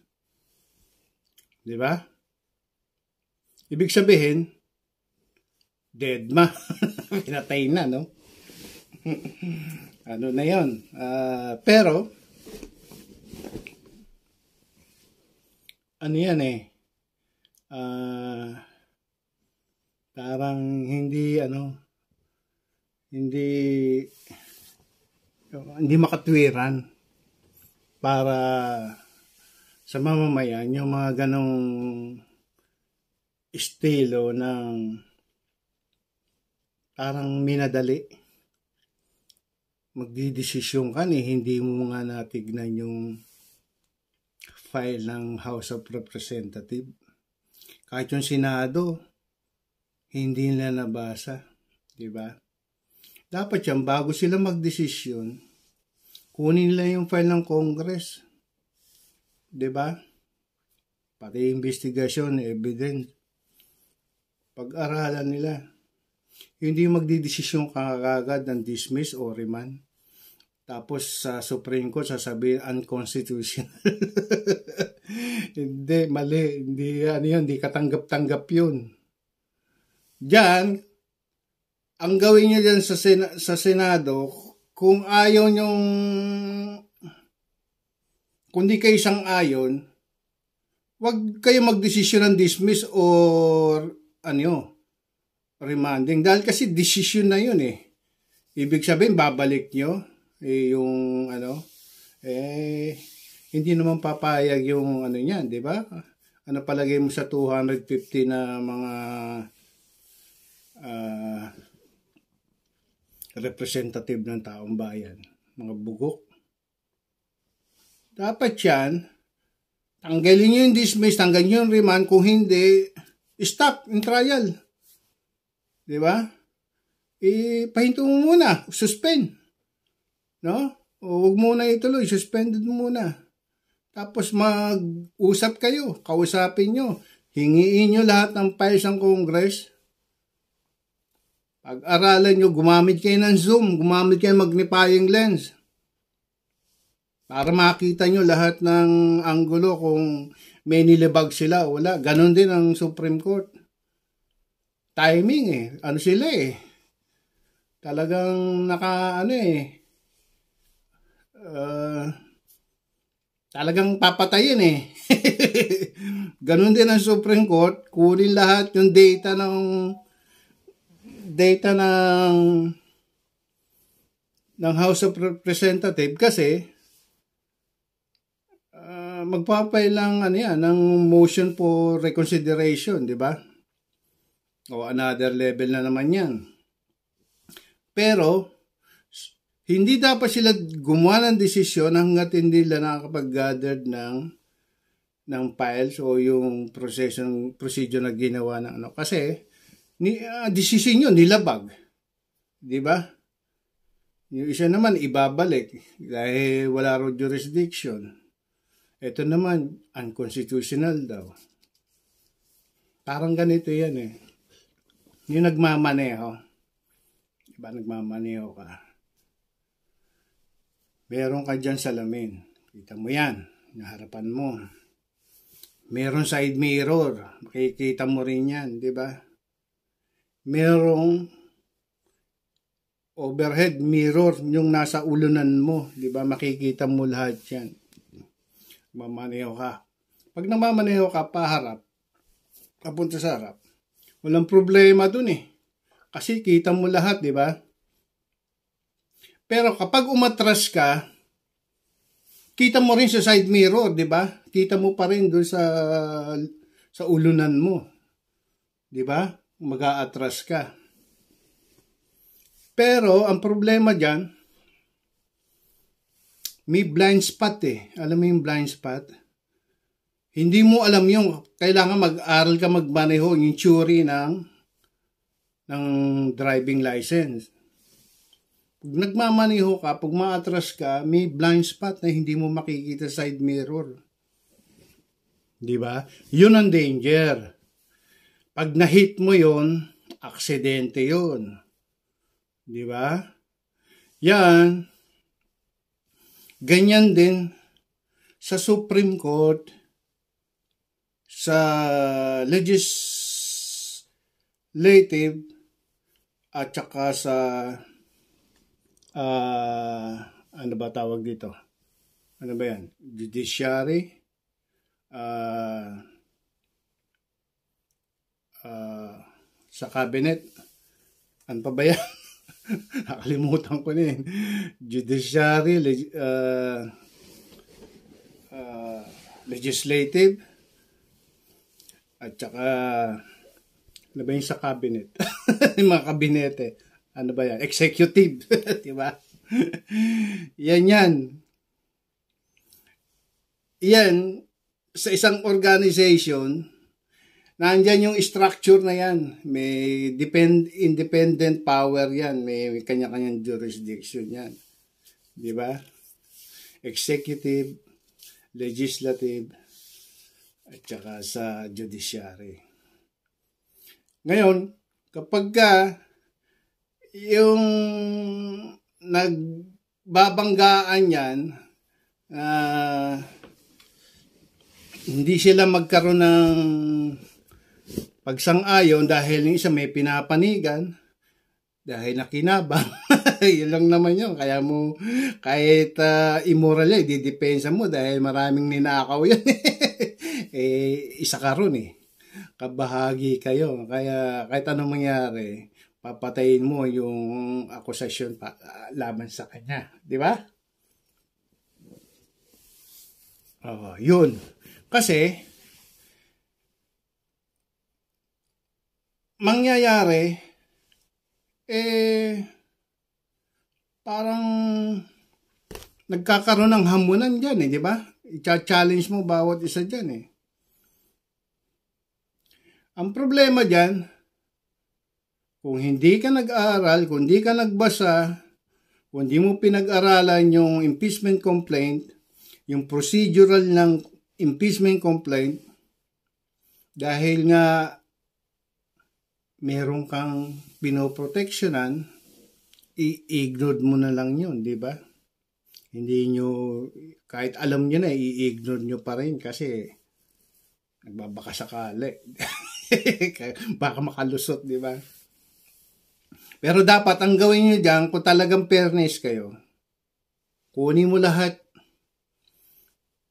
Di ba? Ibig sabihin, dead ma. Pinatay na, no? Na yon. Pero, yan parang hindi makatwiran para sa mamamayan yung mga ganong estilo ng parang minadali. Magdidesisyon ka hindi mo nga natignan yung file ng House of Representative. Kahit yung Senado, hindi nila nabasa. Diba? Dapat yan, bago sila magdesisyon, kunin nila yung file ng Congress. Diba? Pati investigasyon, evidence. Pag-aralan nila. Hindi magdidesisyon kagad ng dismiss o remand. Tapos sa Supreme Court sasabihin unconstitutional. Hindi, mali. Hindi katanggap-tanggap yun. Diyan, ang gawin nyo dyan sa Senado, kung ayaw nyong, kung di kayo sang-ayon, wag kayo magdesisyon ng dismiss or remanding. Dahil kasi decision na yun Ibig sabihin, babalik nyo yung hindi naman papayag yung niyan, di ba? Ano palagay mo sa 250 na mga representative ng taong bayan, mga bugok? Dapat yan, tanggalin nyo yung dismiss, tanggalin nyo yung remand, kung hindi, stop in trial. Di ba? Pahinto mo muna, suspend. No? O huwag muna ituloy, suspended muna. Tapos mag-usap kayo, kausapin nyo, hingiin nyo lahat ng files ng Congress. Pag-aralan nyo, gumamit kayo ng Zoom, gumamit kayo ng magnifying lens. Para makita nyo lahat ng anggulo kung may nilibag sila o wala. Ganon din ang Supreme Court. Timing eh. Ano sila eh. Talagang talagang papatayin eh. Ganon din ang Supreme Court. Kunin lahat yung data ng House of Representatives kasi magpapay lang ng motion for reconsideration, di ba? O another level na naman yan. Pero hindi dapat sila gumawa ng desisyon hanggat hindi nila nakakapag-gathered ng files o yung procedure na ginawa ng kasi desisyon yun, nilabag. Di ba? Yung isa naman ibabalik dahil wala raw jurisdiction. Ito naman unconstitutional daw. Parang ganito yan eh. Yung nagmamaneho. Diba nagmamaneho ka? Meron ka dyan salamin. Kita mo yan. Naharapan mo. Meron side mirror. Makikita mo rin yan. Diba? Merong overhead mirror yung nasa ulunan mo. Diba? Makikita mo lahat yan. Mamaneho ka. Pag namamaneho ka, paharap. Papunta sa harap. Walang problema dun eh. Kasi kita mo lahat, di ba? Pero kapag umatras ka, kita mo rin sa side mirror, di ba? Kita mo pa rin doon sa ulunan mo. Di ba? Mag-aatras ka. Pero ang problema diyan, may blind spot eh. Alam mo yung blind spot? Hindi mo alam yung kailangan mag-aral ka magmaneho yung theory ng driving license. Pag nagmamaneho ka, pag maatras ka, may blind spot na hindi mo makikita side mirror. Di ba? Yun ang danger. Pag na-hit mo yun, aksidente yun. Di ba? Yan. Ganyan din sa Supreme Court, sa legislative, at saka sa ano ba tawag dito? Ano ba yan? Judiciary, sa cabinet. Ano pa ba yan? Nakalimutan ko na yun. Judiciary, legislative, at saka ano ba yung sa cabinet? Yung mga kabinete. Ano ba yan? Executive. Diba? Yan. Yan, sa isang organization, nandyan yung structure na yan. May independent power yan. May kanya-kanyang jurisdiction yan. Diba? Executive, legislative, at saka sa judiciary. Ngayon, kapag yung nagbabanggaan yan, hindi sila magkaroon ng pagsang-ayon dahil yung isa may pinapanigan, dahil nakinabang. Yun lang naman yun. Kaya mo, kahit immoral yan, didepensa mo dahil maraming ninakaw yan. Isa ka ron eh. Kabahagi kayo. Kaya kahit anong mangyari, papatayin mo yung akusasyon laban sa kanya. Di ba? Yun. Kasi, mangyayari, parang nagkakaroon ng hamunan dyan eh, di ba? I-challenge mo bawat isa dyan eh. Ang problema dyan, kung hindi ka nag-aaral, kung hindi ka nagbasa, kung hindi mo pinag-aralan yung impeachment complaint, yung procedural ng impeachment complaint, dahil nga meron kang pinoproteksyonan, i-ignore mo na lang yun, di ba? Hindi nyo, kahit alam nyo na, i-ignore nyo pa rin kasi nagbabaka sakali. Baka makalusot, di ba? Pero dapat ang gawin nyo dyan, kung talagang fairness kayo, kunin mo lahat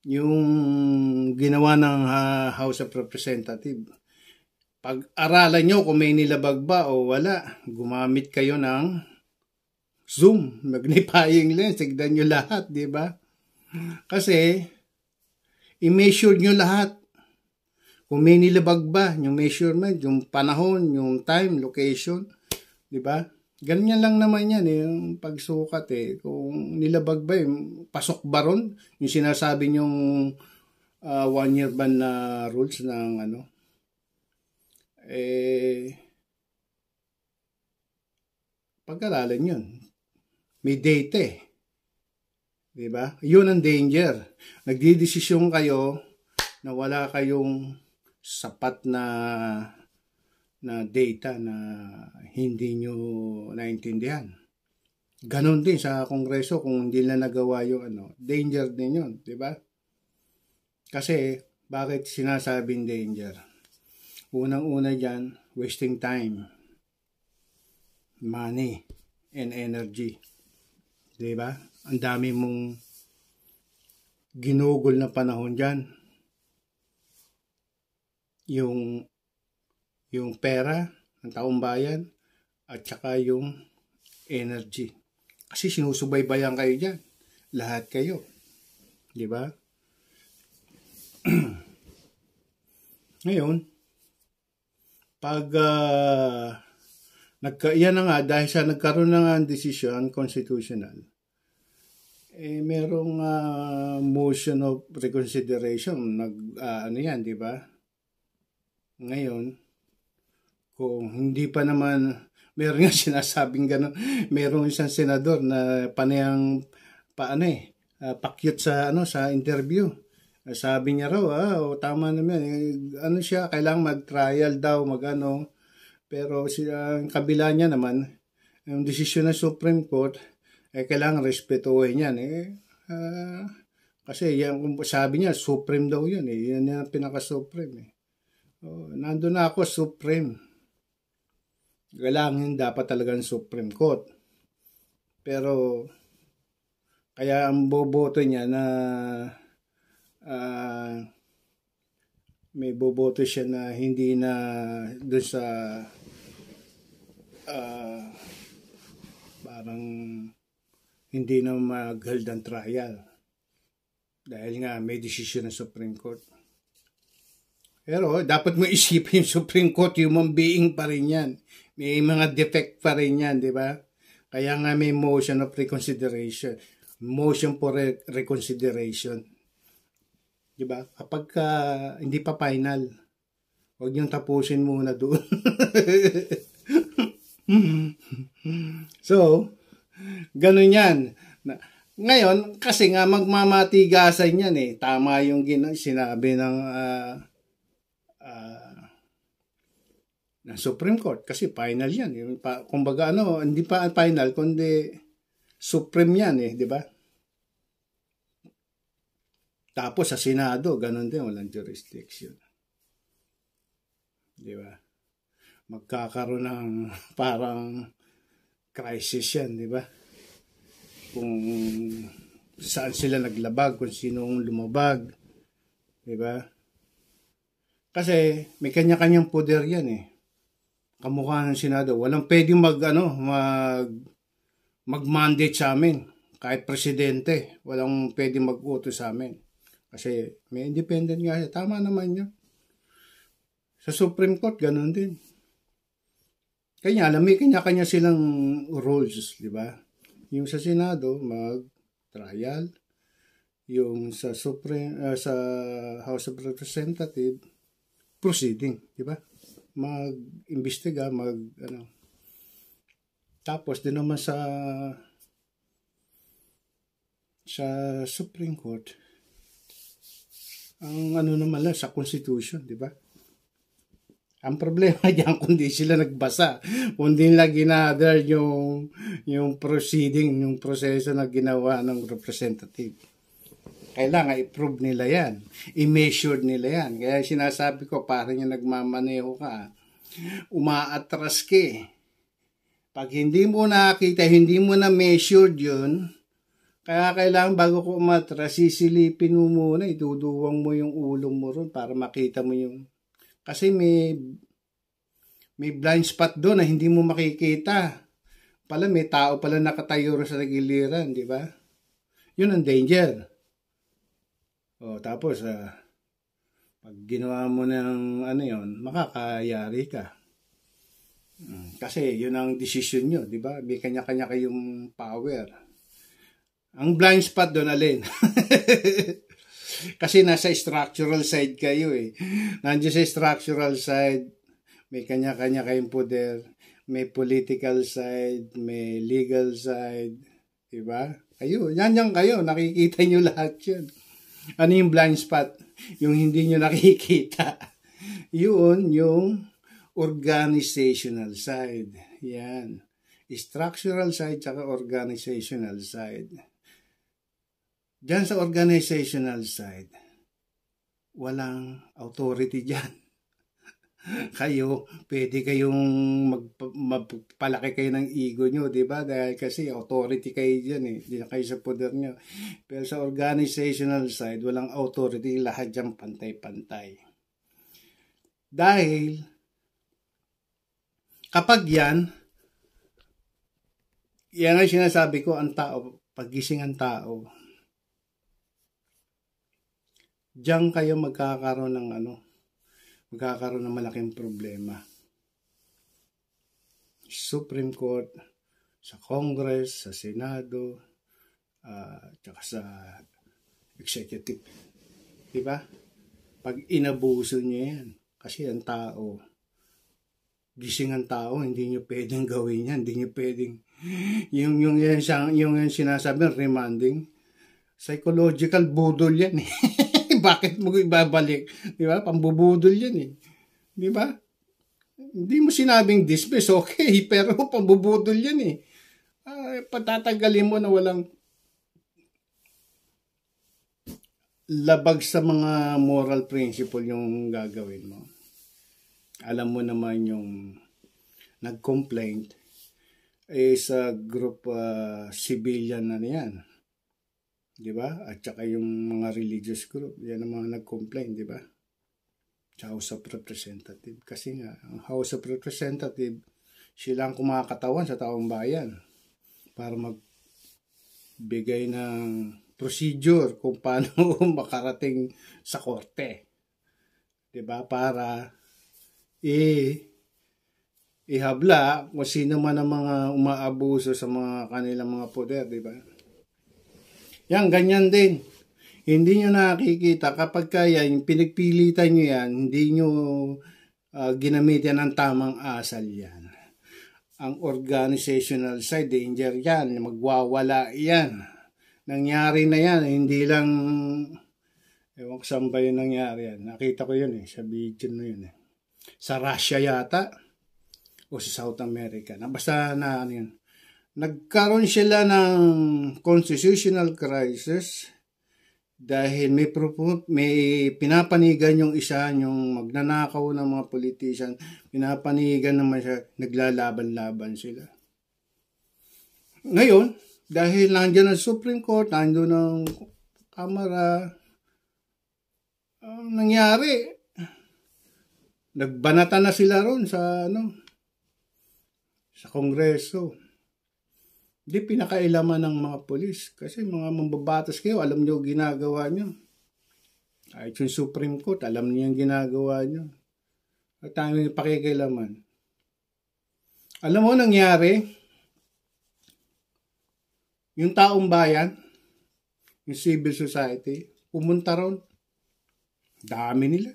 yung ginawa ng House of Representatives. Pag-aralan nyo kung may nilabag ba o wala, gumamit kayo ng zoom, magnifying lens, tignan nyo lahat, di ba? Kasi, i-measure nyo lahat. Kung may nilabag ba, yung measurement, yung panahon, yung time, location, di ba? Ganyan lang naman yan, yung pagsukat Kung nilabag ba, pasok ba ron? Yung sinasabi nyong 1 year ban na rules ng pag-aralan yun. May date di ba? Yun ang danger. Nagdidesisyon kayo na wala kayong sapat na data na hindi nyo naintindihan. Ganon din sa Kongreso kung hindi na nagawa yung danger din yun, di ba? Kasi, bakit sinasabing danger? Unang-una dyan, wasting time, money, and energy. Di ba? Ang dami mong ginugol na panahon dyan. Yung pera ng taong bayan at saka yung energy. Kasi sinusubaybayan kayo dyan. Lahat kayo. Di ba? Ngayon, pag yan na nga, dahil sa nagkaroon na nga ang desisyon constitutional, merong motion of reconsideration. Yan, di ba? Ngayon, kung hindi pa naman, meron nga sinasabing gano'n, merong isang senador na panayang pakyut sa interview. Sabi niya raw, tama naman, siya, kailangang mag-trial daw, pero ang kabila niya naman, yung desisyon ng Supreme Court, kailangan respetuhin yan. Kasi yan, sabi niya, Supreme daw yun. Yan yung pinaka-Supreme. Nandun na ako, Supreme. Kailangan dapat talagang Supreme Court. Pero, kaya ang boboto niya na may boboto siya na hindi na doon sa parang hindi na mag-hold ang trial dahil nga may desisyon ng Supreme Court. Pero dapat mo isipin yung Supreme Court, human being pa rin yan. May mga defect pa rin yan, di ba? Kaya nga may motion of reconsideration. Motion for reconsideration. Di ba? Kapag hindi pa final, huwag niyong tapusin muna doon. So, ganun yan. Ngayon, kasi nga magmamatigasan yan Tama yung sinabi ng Supreme Court. Kasi final yan. Kumbaga hindi pa final, kundi Supreme yan di ba? Tapos sa Senado, ganun din, walang jurisdiction. Di ba? Magkakaroon ng parang crisis yan, di ba? Kung saan sila naglabag, kung sinong lumabag, di ba? Kasi may kanya-kanyang poder yan Kamukha ng Senado, walang pwedeng mag-mandate sa amin. Kahit presidente, walang pwedeng mag-utos sa amin. Kasi may independent nga siya. Tama naman yun. Sa Supreme Court, ganun din. Kanya alam, may kanya-kanya silang rules, di ba? Yung sa Senado, mag-trial. Yung sa sa House of Representatives, proceeding, di ba? Mag-imbestiga, Tapos din naman sa Supreme Court, ang naman lang sa Constitution, di ba? Ang problema diyan kundi sila nagbasa, kundi nila ginather yung proceeding, yung proseso na ginawa ng representative. Kailangan i-prove nila yan, i-measure nila yan. Kaya sinasabi ko, parang yung nagmamaneho ka, umaatras ka eh. Pag hindi mo nakita, hindi mo na measured yun, kaya kailangan bago ko umatras, sisilipin mo muna, ituduwang mo yung ulo mo ron para makita mo yung... Kasi may blind spot doon na hindi mo makikita. Pala may tao pala nakatayo rin sa tagiliran, di ba? Yun ang danger. O tapos, pag ginawa mo ng ano yun, makakayari ka. Kasi yun ang decision nyo, di ba? May kanya-kanya kayong power. Ang blind spot doon alin. Kasi nasa structural side kayo eh. Nandiyan sa structural side, may kanya-kanya kayong poder, may political side, may legal side, di ba? Kayo, yan kayo, nakikita nyo lahat yun. Ano yung blind spot? Yung hindi nyo nakikita. Yun, yung organizational side. Yan. Structural side tsaka organizational side. Diyan sa organizational side, walang authority dyan. Kayo, pwede kayong magpalaki kayo ng ego nyo, di ba? Dahil kasi authority kayo dyan eh. Di na kayo sa poder nyo. Pero sa organizational side, walang authority. Lahat dyan pantay-pantay. Dahil, kapag yan ang sinasabi ko, ang tao, paggising ang tao, diyan kayo magkakaroon ng magkakaroon ng malaking problema. Supreme Court, sa Congress, sa Senado, tsaka sa Executive. Diba? Pag inabuso niyo yan, kasi ang tao, gising ang tao, hindi niyo pwedeng gawin yan, hindi niyo pwedeng, yung sinasabi, remanding, psychological budol yan eh. Bakit mo ibabalik? Di ba? Pambubudol yan eh. Di ba? Hindi mo sinabing dismiss, okay, pero pambubudol yan eh. Patatagalin mo na walang labag sa mga moral principle yung gagawin mo. Alam mo naman yung nag-complaint is a group civilian na yan. Diba? At saka yung mga religious group, yan ang mga nag-complain, diba? Sa House of Representative. Kasi nga, ang House of Representative, sila ang kumakatawan sa taong bayan para magbigay ng procedure kung paano makarating sa korte. Diba? Para ihabla kung sino man ang mga umaabuso sa mga kanilang mga poder, diba? Yan, ganyan din. Hindi nyo nakikita kapag kaya, yung pinagpilitan nyo yan, hindi nyo ginamitan ng tamang asal yan. Ang organizational side, danger yan, magwawala yan. Nangyari na yan, hindi lang, ewan ko saan ba yun nangyari yan. Nakita ko yun sa video na yun Sa Russia yata, o sa South America. Basta na ano yun. Nagkaroon sila ng constitutional crisis dahil may pinapanigan yung isa, yung magnanakaw ng mga politician, pinapanigan naman siya, naglalaban-laban sila. Ngayon, dahil nandiyan ang Supreme Court, nandiyan ang Kamara, nangyari, nagbanata na sila ron sa Kongreso. Hindi pinakailaman ng mga polis kasi mga mambabatas kayo, alam nyo ginagawa nyo. Kahit yung Supreme Court, alam niyo yung ginagawa nyo. At tayo yung pakikailaman. Alam mo nangyari, yung taong bayan, yung civil society, pumunta ron. Dami nila.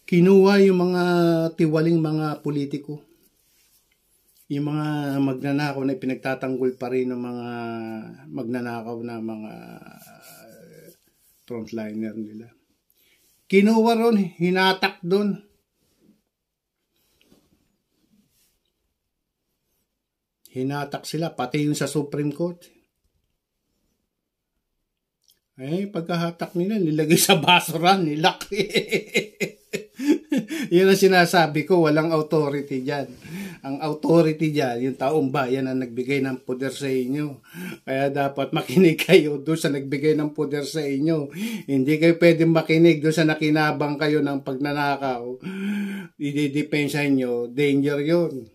Kinuha yung mga tiwaling mga politiko. Yung mga magnanakaw na pinagtatanggol pa rin ng mga magnanakaw na mga frontliner nila. Kinuha ron, hinatak doon. Hinatak sila, pati yung sa Supreme Court. Pagkahatak nila, nilagay sa basura, nilak. Yun ang sinasabi ko, walang authority dyan. Ang authority dyan, yung taong bayan na nagbigay ng poder sa inyo. Kaya dapat makinig kayo doon sa nagbigay ng poder sa inyo. Hindi kayo pwedeng makinig doon sa nakinabang kayo ng pagnanakaw. Ididepensa nyo, danger yun.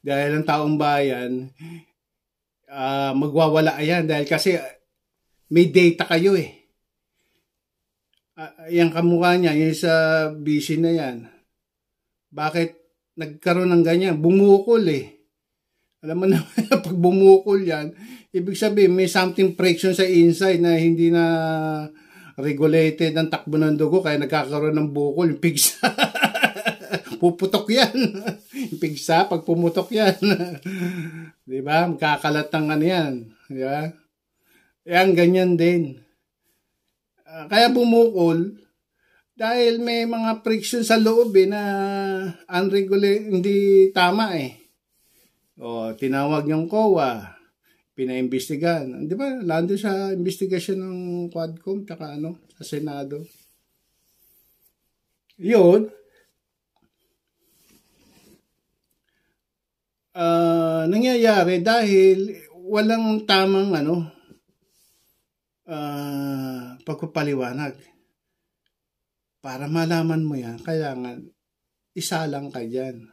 Dahil ang taong bayan, magwawala yan. Dahil kasi may data kayo yung kamukha niya, yung sa busy na yan. Bakit nagkaroon ng ganyan? Bumukol Alam mo na, pag bumukol yan, ibig sabihin may something friction sa inside na hindi na regulated ang takbo ng dugo, kaya nagkakaroon ng bukol, yung pigsa. Puputok yan. Yung pigsa, pag pumutok yan. Diba? Magkakalat ng ano yan. Diba? Yan, ganyan din. Kaya bumukol dahil may mga friction sa loob na unregulated, hindi tama tinawag yung COA, pinaimbestigan. Di ba? Lando sa investigasyon ng Quadcom tsaka sa Senado. Yun. Nangyayari dahil walang tamang pagpapaliwanag. Para malaman mo yan, kailangan isa lang ka dyan.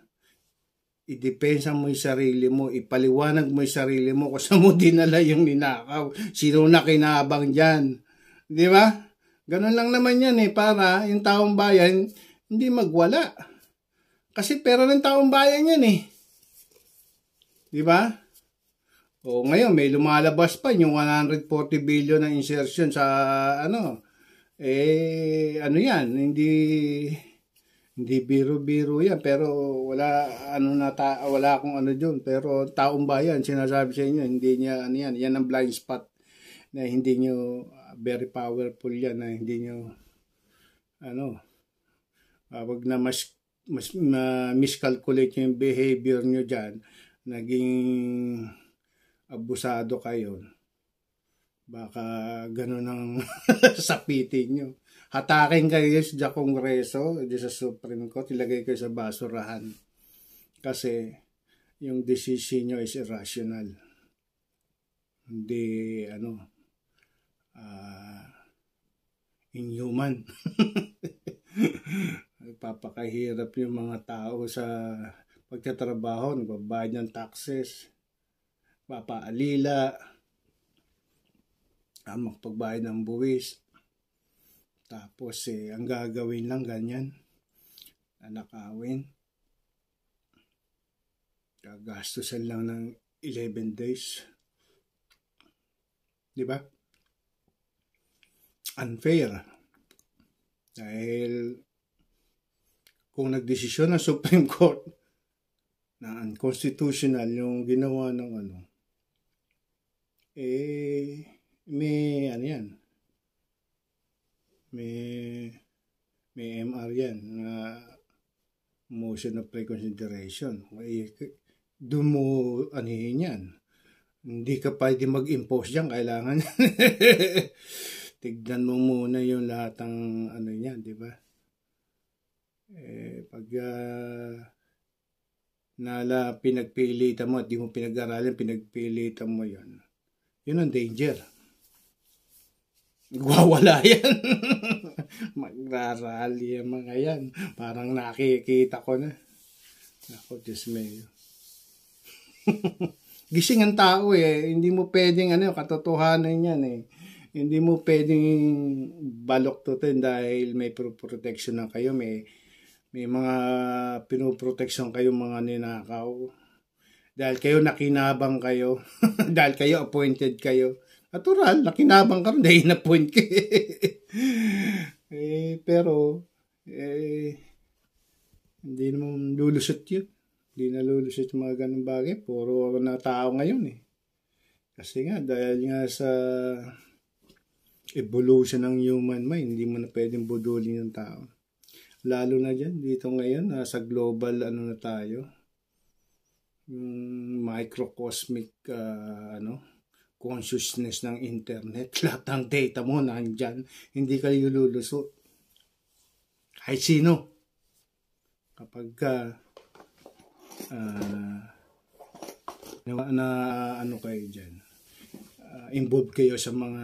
Idepensa mo yung sarili mo, ipaliwanag mo yung sarili mo kung saan mo dinala yung ninakaw. Sino na kinabang dyan. Di ba? Ganun lang naman yan para yung taong bayan hindi magwala. Kasi pera ng taong bayan yan Di ba? Ngayon, may lumalabas pa yung 140 billion na insertion sa yan, hindi biro-biro yan, pero wala akong dun, pero taong bayan, sinasabi sa inyo, hindi niya, yan ang blind spot, na hindi nyo, very powerful yan, na hindi nyo, wag na miscalculate yung behavior nyo dyan, naging abusado kayo, baka ganun ang sapitin nyo. Hatakin kayo sa Kongreso, sa Supreme Court, ilagay kayo sa basurahan. Kasi yung decision nyo is irrational. Hindi, inhuman. Papakahirap yung mga tao sa pagtatrabaho, nagbabayad ng taxes, papaalila, magpagbayad ng buwis. Tapos ang gagawin lang ganyan, nanakawin. Gagastusan lang ng 11 days. Di ba? Unfair. Dahil kung nagdesisyon ng Supreme Court na unconstitutional yung ginawa ng may may MR yan na motion of reconsideration. Doon mo yan. Hindi ka pwede mag-impose dyan, kailangan tignan mo muna yung lahat ng yan, di ba? Pag pinagpilitan mo at di mo pinag-aralan, pinagpilitan mo yun ang danger. Gwawala yan. Magrarally yung mga yan. Parang nakikita ko na. Ako, Diyos mayo. Gising ang tao Hindi mo pwedeng katotohanan yan Hindi mo pwedeng baloktutin dahil may protection na kayo. May mga pinoprotection kayo mga ninakaw. Dahil kayo nakinabang kayo. Dahil kayo appointed kayo. Natural, nakinabang ka rin dahil na-point ka. Pero, hindi naman lulusot yun. Hindi na lulusot yung mga ganung bagay. Puro na tao ngayon Kasi nga, dahil nga sa evolution ng human mind, hindi mo na pwedeng budulin ng tao. Lalo na dyan, dito ngayon, sa global na tayo. microcosmic consciousness ng internet. Lahat ng data mo nandyan. Hindi kayo lulusot. Kahit sino. Kapag kayo dyan. Involved kayo sa mga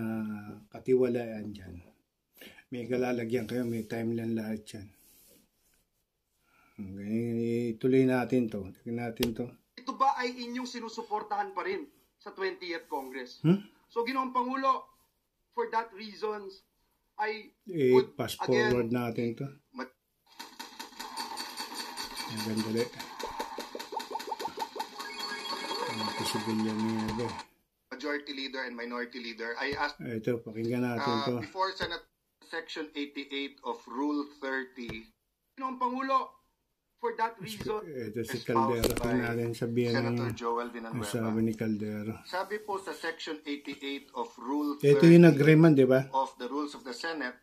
katiwalaan dyan. May kalalagyan kayo, may timeline lahat yan. Okay, tuloy natin to. Ito ba ay inyong sinusuportahan pa rin sa 20th Congress? So, Ginoong Pangulo, for that reasons, I would fast forward natin to. Gandali. Majority Leader and Minority Leader, I asked ito, pakinggan natin to. Before Senate Section 88 of Rule 30, Ginoong Pangulo, for that reason, ito si Caldero, natin sabihin Senator Joel Villanueva. Sabi ni Caldero. Sabi po sa Section 88 of Rule 30 ito yung agreement, di ba? Of the Rules of the Senate,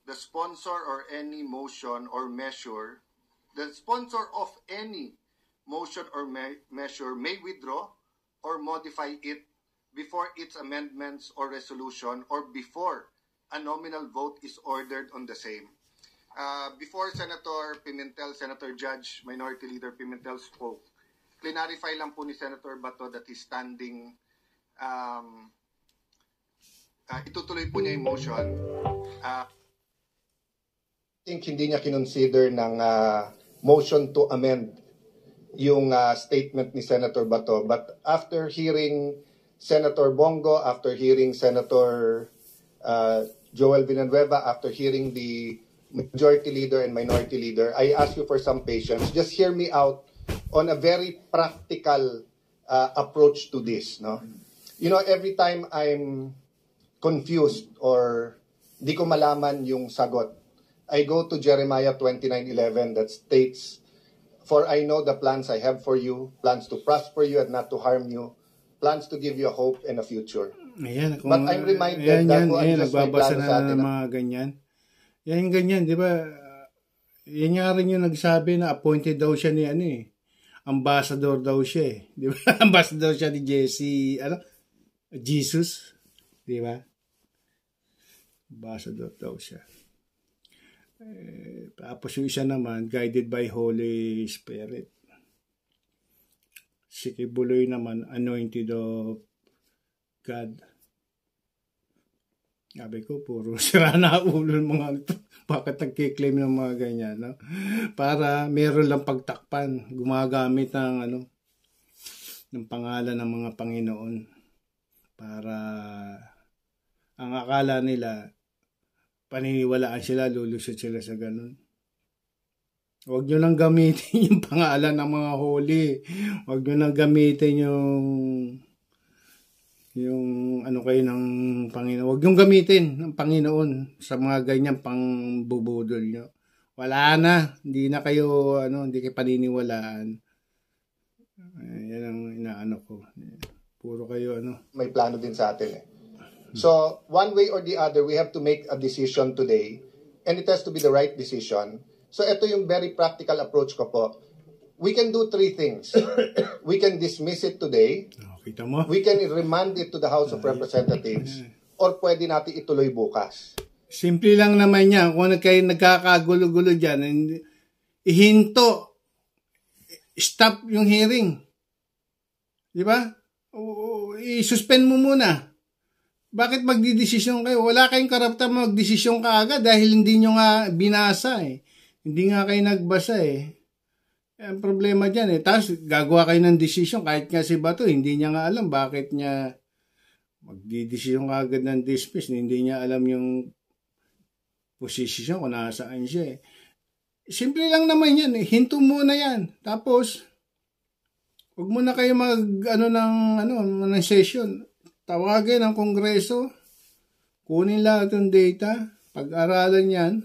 the sponsor of any motion or measure may withdraw or modify it before its amendments or resolution or before a nominal vote is ordered on the same. Before Senator Pimentel, Senator Judge, Minority Leader Pimentel spoke, clarify lang po ni Senator Bato that he's standing, itutuloy po niya yung motion. I think hindi niya kinonsider ng motion to amend yung statement ni Senator Bato. But after hearing Senator Bongo, after hearing Senator Joel Villanueva, after hearing the Majority Leader and Minority Leader, I ask you for some patience. Just hear me out on a very practical approach to this. No, you know, every time I'm confused or di ko malaman yung sagot, I go to Jeremiah 29:11 that states, "For I know the plans I have for you, plans to prosper you and not to harm you, plans to give you a hope and a future." Ayan, but I'm reminded that kung ano just may plano sa atin. Mga ganyan. Yan ganyan, di ba? Yan nga rin yung nagsabi na appointed daw siya ni ambassador daw siya eh. Di ba? Ambassador siya ni Jesus. Di ba? Ambassador daw siya. Tapos yung isa naman, guided by Holy Spirit. Si Kibuloy naman, anointed of God. Sabi ko, puro sira na ulo ng mga ito. Bakit nagkiklaim ng mga ganyan, no? Para meron lang pagtakpan, gumagamit ng ng pangalan ng mga Panginoon. Para ang akala nila, paniniwalaan sila, lulusot sila sa ganun. Huwag nyo lang gamitin yung pangalan ng mga holy. Huwag nyo lang gamitin yung kayo ng Panginoon. Huwag yung gamitin ng Panginoon sa mga ganyan pangbubudol nyo. Wala na. Hindi na kayo, hindi kayo paniniwalaan. Yan ang inaano ko. Puro kayo, May plano din sa atin eh. So, one way or the other, we have to make a decision today. And it has to be the right decision. So, ito yung very practical approach ko po. We can do three things. We can dismiss it today. Kita mo? We can remand it to the House of Representatives or pwede natin ituloy bukas. Simple lang naman yan. Kung kayo nagkakagulo-gulo dyan, ihinto. Stop yung hearing. Di ba? I-suspend mo muna. Bakit magdidesisyon kayo? Wala kayong karapatan magdesisyon kaagad dahil hindi nyo nga binasa eh. Hindi nga kayo nagbasa eh. Ang problema dyan eh. Tapos gagawa kayo ng desisyon kahit nga si Bato, hindi niya nga alam bakit niya magdidesisyon agad ng dismiss. Hindi niya alam yung posisyon kung nasaan siya eh. Simple lang naman yan eh. Hinto muna yan. Tapos, huwag muna kayo ng session. Tawagin ang Kongreso. Kunin lahat ng data. Pag-aralan yan.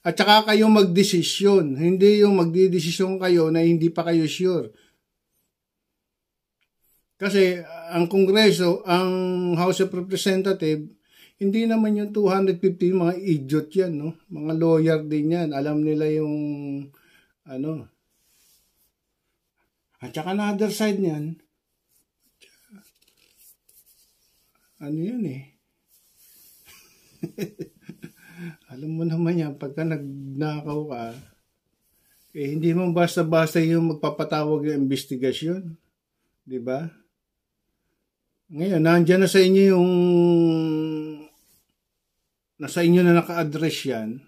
At saka kayo magdesisyon. Hindi yung magdidesisyon kayo na hindi pa kayo sure. Kasi ang Kongreso, ang House of Representatives, hindi naman yung 250 mga idiot yan, no? Mga lawyer din yan. Alam nila yung At saka na other side niyan, ano yan eh. Alam mo naman yan, pagka nagnakaw ka, hindi mo basta-basta yung magpapatawag ng investigasyon. Di ba? Ngayon, nandiyan na sa inyo yung nasa inyo na naka-address yan.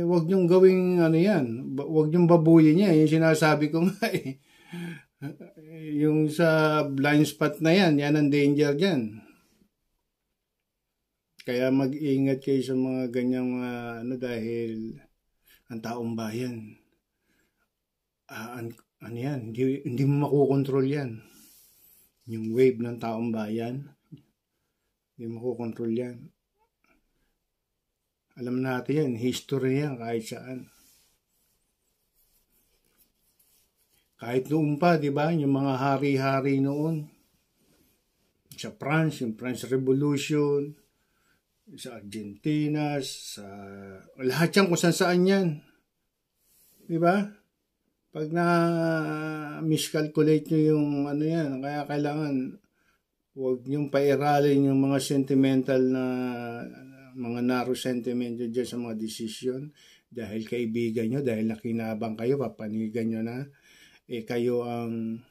Wag niyong gawing ano yan. Wag niyong babuyin niya. Yung sinasabi ko nga yung sa blind spot na yan ang danger dyan. Kaya mag-ingat kayo sa mga ganyang dahil ang taong bayan, ano yan, hindi mo makukontrol yan. Yung wave ng taong bayan, hindi mo makukontrol yan. Alam natin yan, history yan kahit saan. Kahit noon pa, di ba, yung mga hari-hari noon, sa France, yung French Revolution, sa Argentina, sa lahat yan kung saan yan. Di ba? Pag miscalculate nyo yung ano yan, kaya kailangan huwag nyong pairalin yung mga sentimental na mga narrow sentiment nyo dyan sa mga desisyon. Dahil kaibigan nyo, dahil nakinabang kayo, papanigan nyo na, kayo ang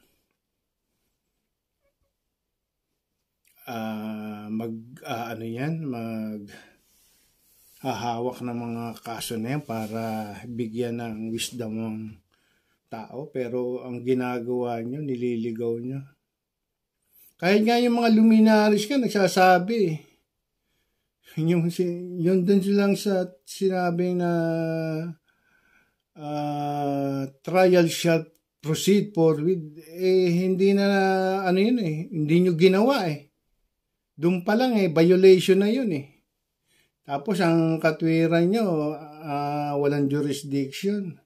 hahawak ng mga kaso na yan para bigyan ng wisdom ng tao. Pero ang ginagawa nyo, nililigaw nyo. Kahit nga yung mga luminaries ka, nagsasabi. Yun dun silang sa sinabing na trial shall proceed forward. Hindi na, hindi nyo ginawa Doon pa lang violation na yun Tapos ang katwiran nyo, walang jurisdiction.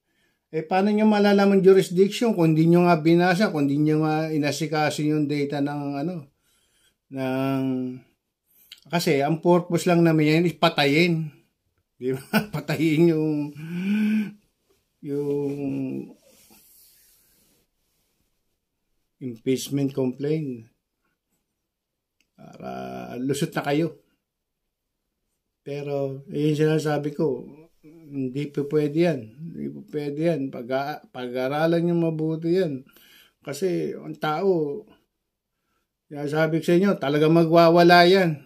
Paano nyo malalaman jurisdiction kung hindi nyo nga binasa, kung hindi nyo nga inasikaso yung data kasi ang purpose lang namin yan is patayin. Di ba? Patayin yung impeachment complaint. Para lusot na kayo. Pero, yung sinasabi ko, hindi po pwede yan. Hindi po pwede yan. Pag-aralan nyo mabuti yan. Kasi, ang tao, sinasabi ko sa inyo, talaga magwawala yan.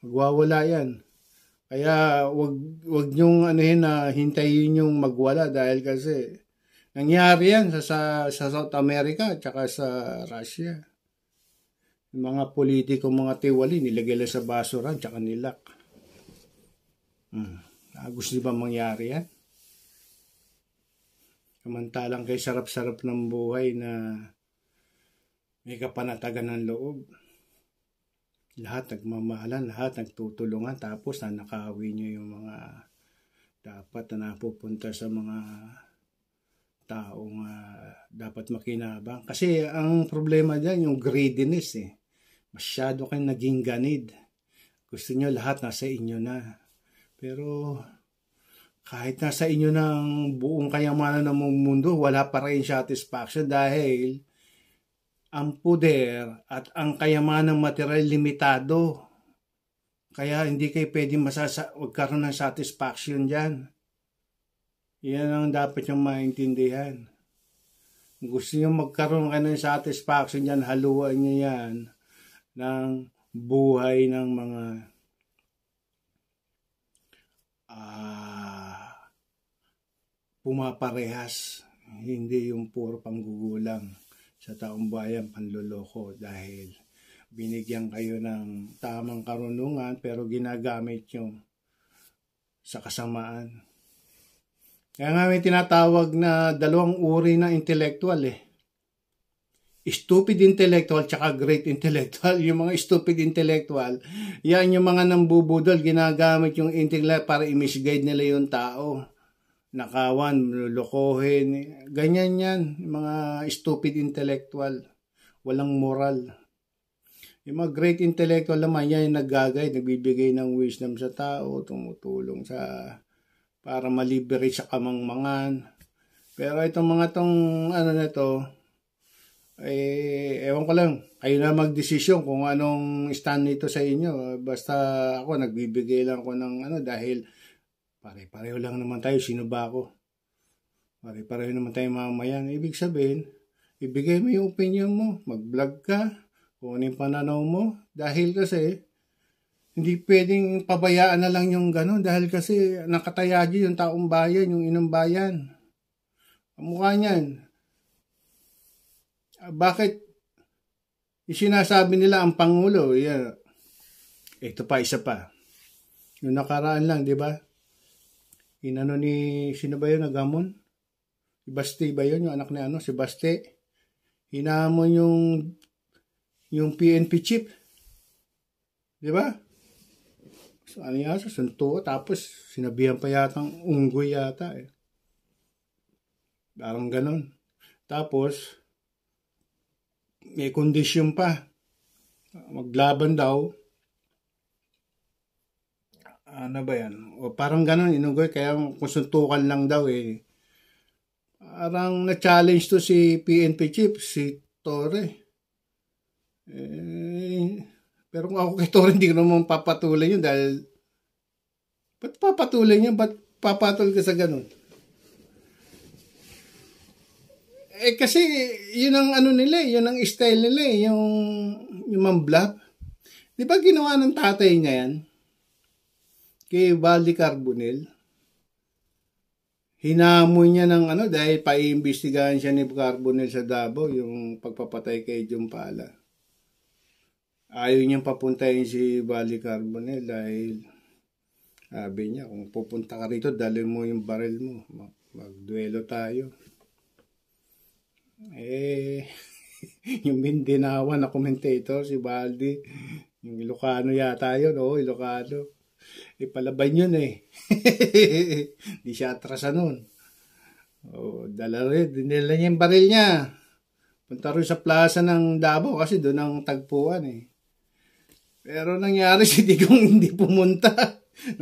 Magwawala yan. Kaya, wag nyong hintayin yung magwala dahil kasi, nangyari yan sa South America at saka sa Russia. Yung mga politiko, mga tiwali, nilagay lang sa basuran, tsaka nilak. Gusto ba mangyari yan? Samantalang kay sarap-sarap ng buhay na may kapanatagan ng loob. Lahat nagmamahalan, lahat nagtutulungan, tapos nakaawi nyo yung mga dapat na napupunta sa mga taong dapat makinabang. Kasi ang problema dyan, yung greediness Masyado kayong naging ganid. Gusto nyo lahat nasa inyo na. Pero kahit nasa inyo ng buong kayamanan ng mundo, wala pa rin satisfaction dahil ang poder at ang kayamanan ng material limitado. Kaya hindi kayo pwede magkaroon ng satisfaction dyan. Yan ang dapat yung maintindihan. Kung gusto nyo magkaroon kayo ng satisfaction dyan, haluan nyo yan ng buhay ng mga pumaparehas. Hindi yung puro panggugulang sa taong bayan, panloloko dahil binigyan kayo ng tamang karunungan pero ginagamit nyo sa kasamaan. Kaya nga may tinatawag na dalawang uri ng intellectual Stupid intellectual tsaka great intellectual. Yung mga stupid intellectual, yan yung mga nambubudol, ginagamit yung intellect para i-misguide nila yung tao. Nakawan, lokohin, ganyan yan. Mga stupid intellectual, walang moral. Yung mga great intellectual naman, yan yung nag-guide, nagbibigay ng wisdom sa tao, tumutulong para ma-liberate sa kamangmangan. Pero itong mga Ewan ko lang. Kayo na magdesisyon kung anong stand nito sa inyo. Basta ako, nagbibigay lang ako ng dahil pare-pareho lang naman tayo. Sino ba ako? Pare-pareho naman tayo mamayan. Ibig sabihin, ibigay mo yung opinion mo. Mag-vlog ka. Kung ano yung pananaw mo. Dahil kasi, hindi pwedeng pabayaan na lang yung gano'n. Dahil kasi, nakatayagi yung taong bayan, yung inang bayan. Ang mukha niyan. Bakit sinasabi nila ang Pangulo? Yeah. Ito pa, isa pa. Yung nakaraan lang, di ba? Inano ni, sino ba yun, Nagamon? Si Baste ba yun? Yung anak ni si Baste. Hinamon yung PNP chief. Di ba? So, ano yan? Sunto. Tapos, sinabihan pa yatang unggoy yata eh. Parang ganon. Tapos, may kondisyon pa. Maglaban daw. Ano ba yan? O parang ganon, inugoy. Kaya kung suntukan lang daw eh. Parang na-challenge to si PNP chief, si Torre. Pero kung ako kay Torre, hindi ko naman papatuloy yun dahil ba't papatuloy niya? Ba't papatuloy ka sa ganon? Kasi yun ang nila, yun ang style nila, yung mamblab. Di ba ginawa ng tatay niya yan? Kay Baldi Carbonell. Hinamon niya ng dahil paiimbestigahan siya ni Carbonell sa Davao, yung pagpapatay kay Jumpala. Ayaw niyang papuntahin si Baldi Carbonell dahil sabi niya, kung pupunta ka rito, dalhin mo yung baril mo. Magduelo tayo. Yung Mindanao na commentator, si Baldi, yung Ilocano yata yun, Ilocano. Palaban yun eh. Di siya atrasan nun. Dala rin, dinala niya yung baril niya. Punta rin sa plaza ng Davao kasi doon ang tagpuan eh. Pero nangyari si Digong hindi pumunta.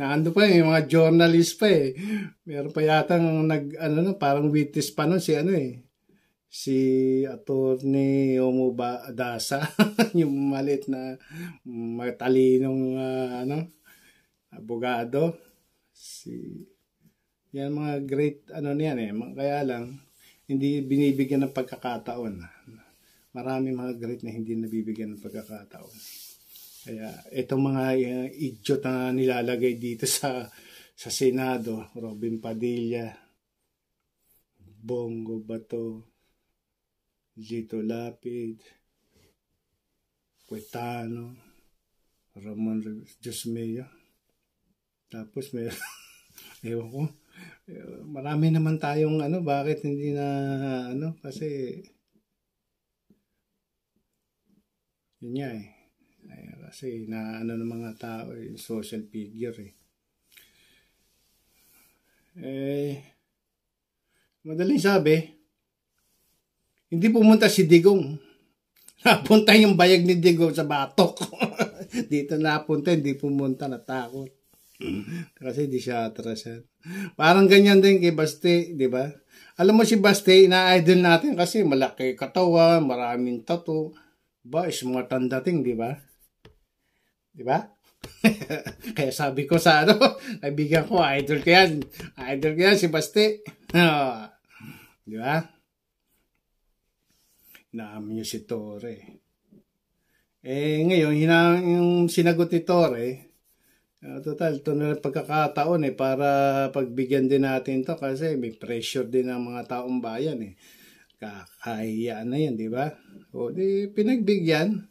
Nando pa yung mga journalist pa eh. Meron pa yata parang witness pa nun si Attorney Omo Dasa, yung malit na matalinong abogado. Yan mga great niyan eh. Kaya lang, hindi binibigyan ng pagkakataon. Marami mga great na hindi nabibigyan ng pagkakataon. Kaya itong mga idiot na nilalagay dito sa Senado, Robin Padilla, Bongo Bato, Lito Lapid, Cuetano, Ramon Diosmeo. Tapos may ewan ko. Marami naman tayong bakit hindi na kasi yun nga eh. Kasi ng mga tao social figure madaling sabi, hindi pumunta si Digong. Napunta yung bayag ni Digong sa batok. Dito napunta, hindi pumunta, natakot. Kasi di siya atrasan. Parang ganyan din kay Baste, di ba? Alam mo si Baste, ina-idol natin kasi malaki katawan, maraming tattoo. Smart ang dating, di ba? Di ba? Kaya sabi ko sa kaibigan ko, idol ko yan. Idol ko yan si Baste. Di ba? Naamin niyo si Torre. Ngayon, yung sinagot ni Torre, total, ito na pagkakataon para pagbigyan din natin to kasi may pressure din ng mga taong bayan Kakahiyaan na yan, di ba? O, di pinagbigyan.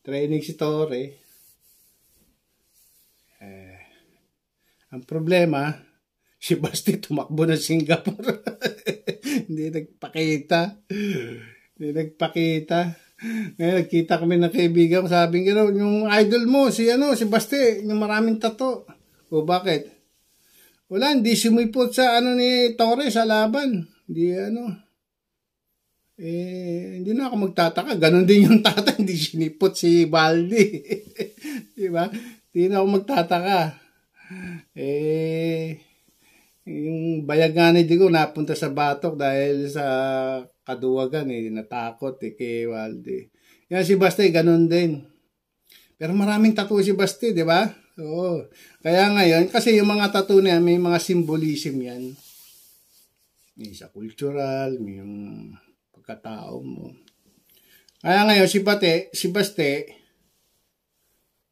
Training si Torre. Ang problema, si Basti tumakbo ng Singapore. Hindi nagpakita. Ngayon, nagkita kami ng kaibigan. Sabi nga, yung idol mo, si Basti, yung maraming tato. O bakit? Wala, hindi sumipot sa ni Torre sa laban. Hindi na ako magtataka. Ganon din yung tata, hindi sinipot si Baldi. Diba? Hindi na ako magtataka. Yung bayag nga ni Digo napunta sa Batok dahil sa kaduwagan natakot kay Walde. Yan si Baste, ganun din. Pero maraming tattoo si Baste, di ba? Oo. Kaya ngayon, kasi yung mga tattoo niya, may mga symbolism yan. May sa cultural, may yung pagkatao mo. Kaya ngayon, si Baste,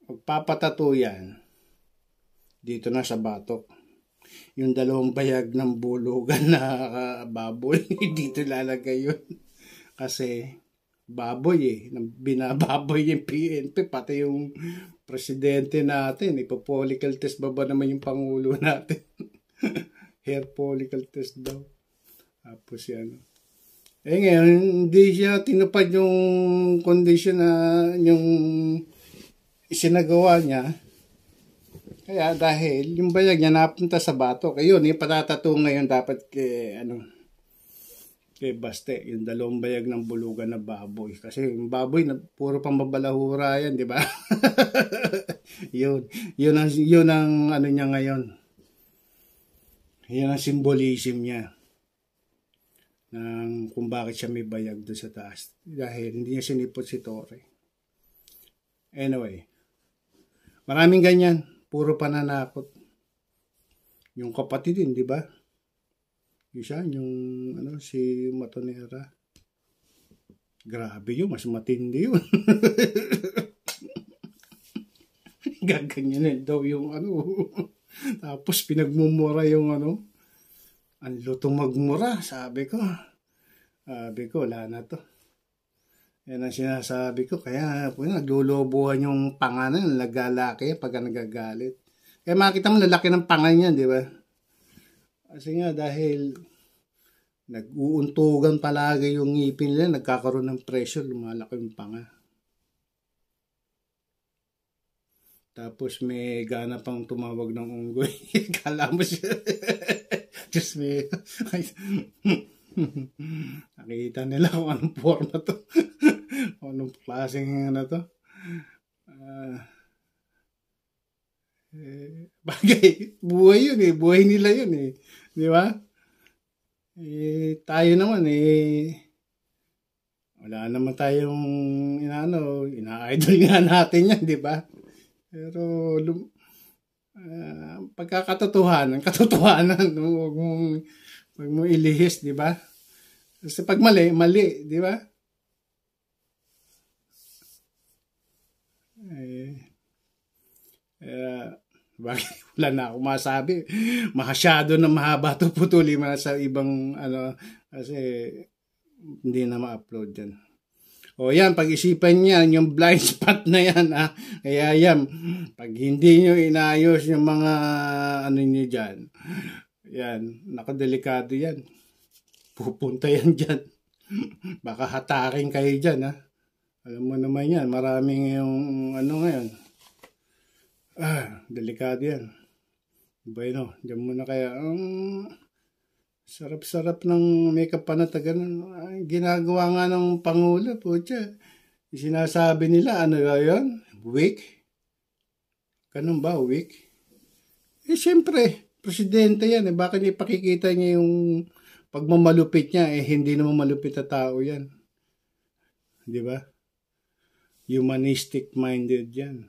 magpapatattoo yan dito na sa Batok. Yung dalawang bayag ng bulugan na baboy, dito lalagay yun. Kasi baboy binababoy yung PNP, pati yung presidente natin. Ipo-follicle test ba naman yung pangulo natin? Hair follicle test daw. Tapos yan. Ngayon, hindi siya tinupad yung condition na yung isinagawa niya. Kaya dahil yung bayag niya napunta sa Batok, ayun, yung patatato ngayon dapat kay Baste, yung dalawang bayag ng bulugan na baboy. Kasi yung baboy, puro pang babalahura yan, di ba? yun ang ano niya ngayon. Yun ang symbolism niya. Ng kung bakit siya may bayag doon sa taas. Dahil hindi niya sinipot si Torre. Anyway, maraming ganyan. Puro pananakot. Yung kapatid din, di ba? Yung si Matonera. Grabe yun, mas matindi yun. Gaganyan daw yung Tapos pinagmumura yung ang lutong magmura, sabi ko, wala na to. Yan ang sinasabi ko. Kaya naglulubuhan yung panganan, naglalaki pag nagagalit. Kaya makita mo lalaki ng pangan niyan, di ba? Kasi nga dahil nag-uuntugan palagi yung ngipin nila, nagkakaroon ng pressure, lumalaki yung panga. Tapos may gana pang tumawag ng unggoy. Kala mo siya. Diyos me. Nakita nila kung anong forma to. Anong klaseng to. Bagay, buhay yun buhay nila yun di ba? Tayo naman wala naman tayong ina-idol nga natin yan, di ba? Pero katotohanan huwag mo ilihis, di ba? Kasi pag mali, di ba? Wala na akong masabi. Masyado na mahaba ito, putuli mo sa ibang kasi hindi na ma-upload yan. O yan, pag-isipan niyan, yung blind spot na yan, kaya yan, pag hindi nyo inayos yung mga nyo dyan, yan, nakadelikado yan. Pupunta yan dyan. Baka hatakin kayo dyan, Alam mo naman yan, maraming yung ngayon. Delikado yan. Bueno, dyan muna kaya. Sarap-sarap ng makeup panatagan. Ginagawa nga ng Pangulo, putya. Sinasabi nila, yun? Weak? Ganun ba, weak? Siyempre, presidente yan. Bakit ipakikita niya yung pagmamalupit niya? Hindi naman malupit na tao yan. Di ba? Humanistic-minded yan.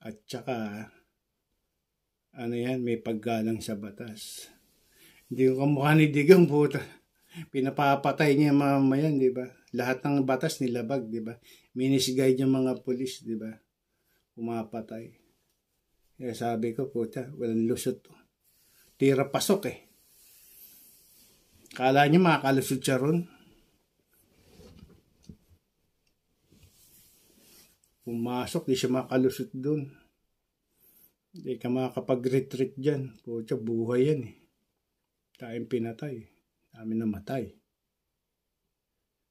At saka, may paggalang sa batas. Hindi ko kamukha ni Digong, puta. Pinapapatay niya mamayan, di ba? Lahat ng batas nilabag, di ba? Minisguide yung mga pulis, di ba? Pumapatay. Kaya sabi ko, puta, walang lusot to. Tira pasok Kala niya makakalusot siya ron. Pumasok, di siya makalusot doon. Hindi ka makakapag-retreat dyan. Pucha, buhay yan Tayong pinatay. Dami namatay.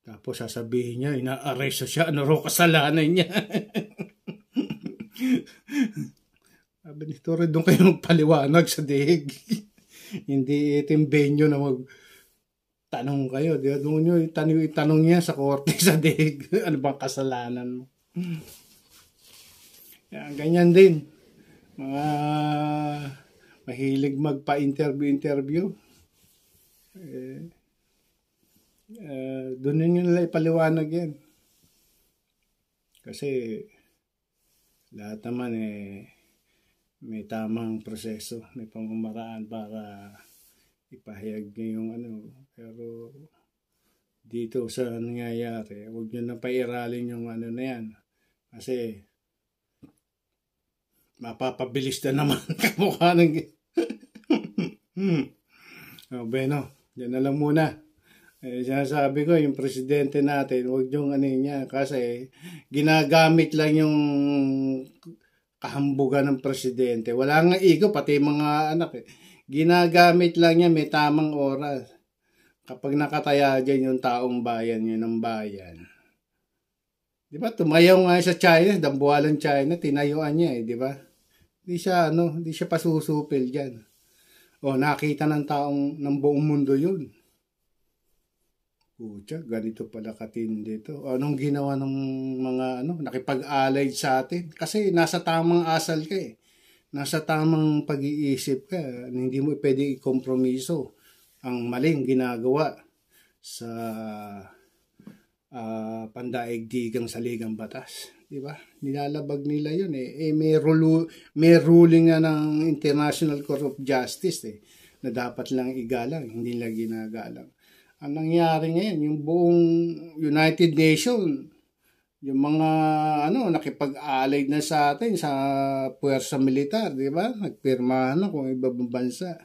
Tapos sasabihin niya, ina-arresto siya. Ano raw kasalanan niya? Sabi ni Torre, doon kayo magpaliwanag sa dihig. Hindi itim venue na tanong kayo. Doon nyo itanong niya sa korte sa dihig. Ano bang kasalanan mo? Yan, ganyan din. mahilig magpa-interview. Doon nyo nila ipaliwanag yan. Kasi lahat naman may tamang proseso, may pamamaraan para ipahayag nyo yung Pero dito sa nangyayari, huwag nyo na pairalin yung na yan. Kasi mapapabilis na naman kamukha ng bueno, yan na lang muna. Sinasabi ko, yung presidente natin, huwag yung niya, kasi ginagamit lang yung kahambugan ng presidente. Wala nga ego, pati mga anak. Ginagamit lang niya, may tamang oras. Kapag nakataya dyan yung taong bayan, yun ang bayan. Di ba? Tumayaw nga sa China, dambuhalang China, tinayuan niya di ba? Di siya pasusupil dyan. O, nakita ng taong, ng buong mundo yun. Pucha, ganito pala katindi to. Anong ginawa ng mga nakipag-alay sa atin? Kasi nasa tamang asal ka Nasa tamang pag-iisip ka. Hindi mo pwede i-kompromiso ang maling ginagawa sa pandaigdigang saligang batas. Diba? Nilalabag nila yun may ruling nga ng International Court of Justice na dapat lang igalang, hindi lang ginagalang. Ang nangyari ngayon, yung buong United Nations, yung mga nakipag-alay na sa atin sa puwersa militar, di ba? Nagpirmahan na kung ibang bansa.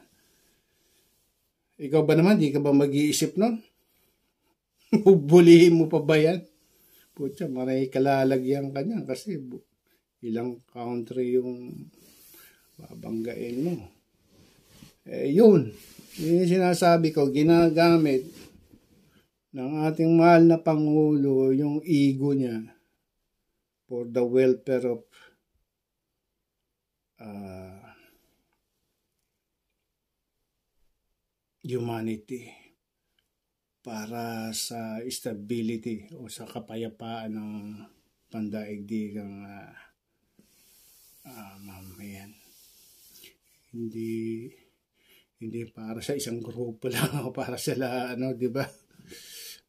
Ikaw ba naman, di ka ba mag-iisip nun? Bubulihin mo pa ba yan? Putya, maray kalalagyan ka niyan kasi ilang country yung babanggain mo. Yun yung sinasabi ko, ginagamit ng ating mahal na Pangulo yung ego niya for the welfare of humanity, para sa stability o sa kapayapaan ng pandaigdigang mamayan. Hindi para sa isang grupo lang o para sa di ba?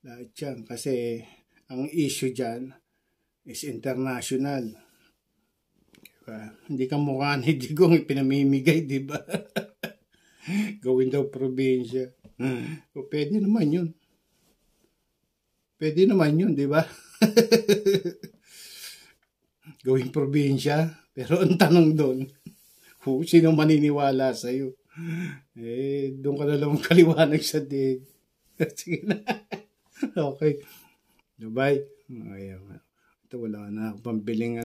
Lahat yan. Kasi ang issue dyan is international. Diba? Hindi ka mukha ni Digong ipinamimigay, di ba? Gawin daw probinsya. O, pwede naman yun. Pwede naman yun, di ba? Gawing probinsya. Pero ang tanong doon, sino maniniwala sa'yo? Doon ka na lang kaliwanag sa dig. Sige na. Okay. Bye. Ito wala na akong pambiling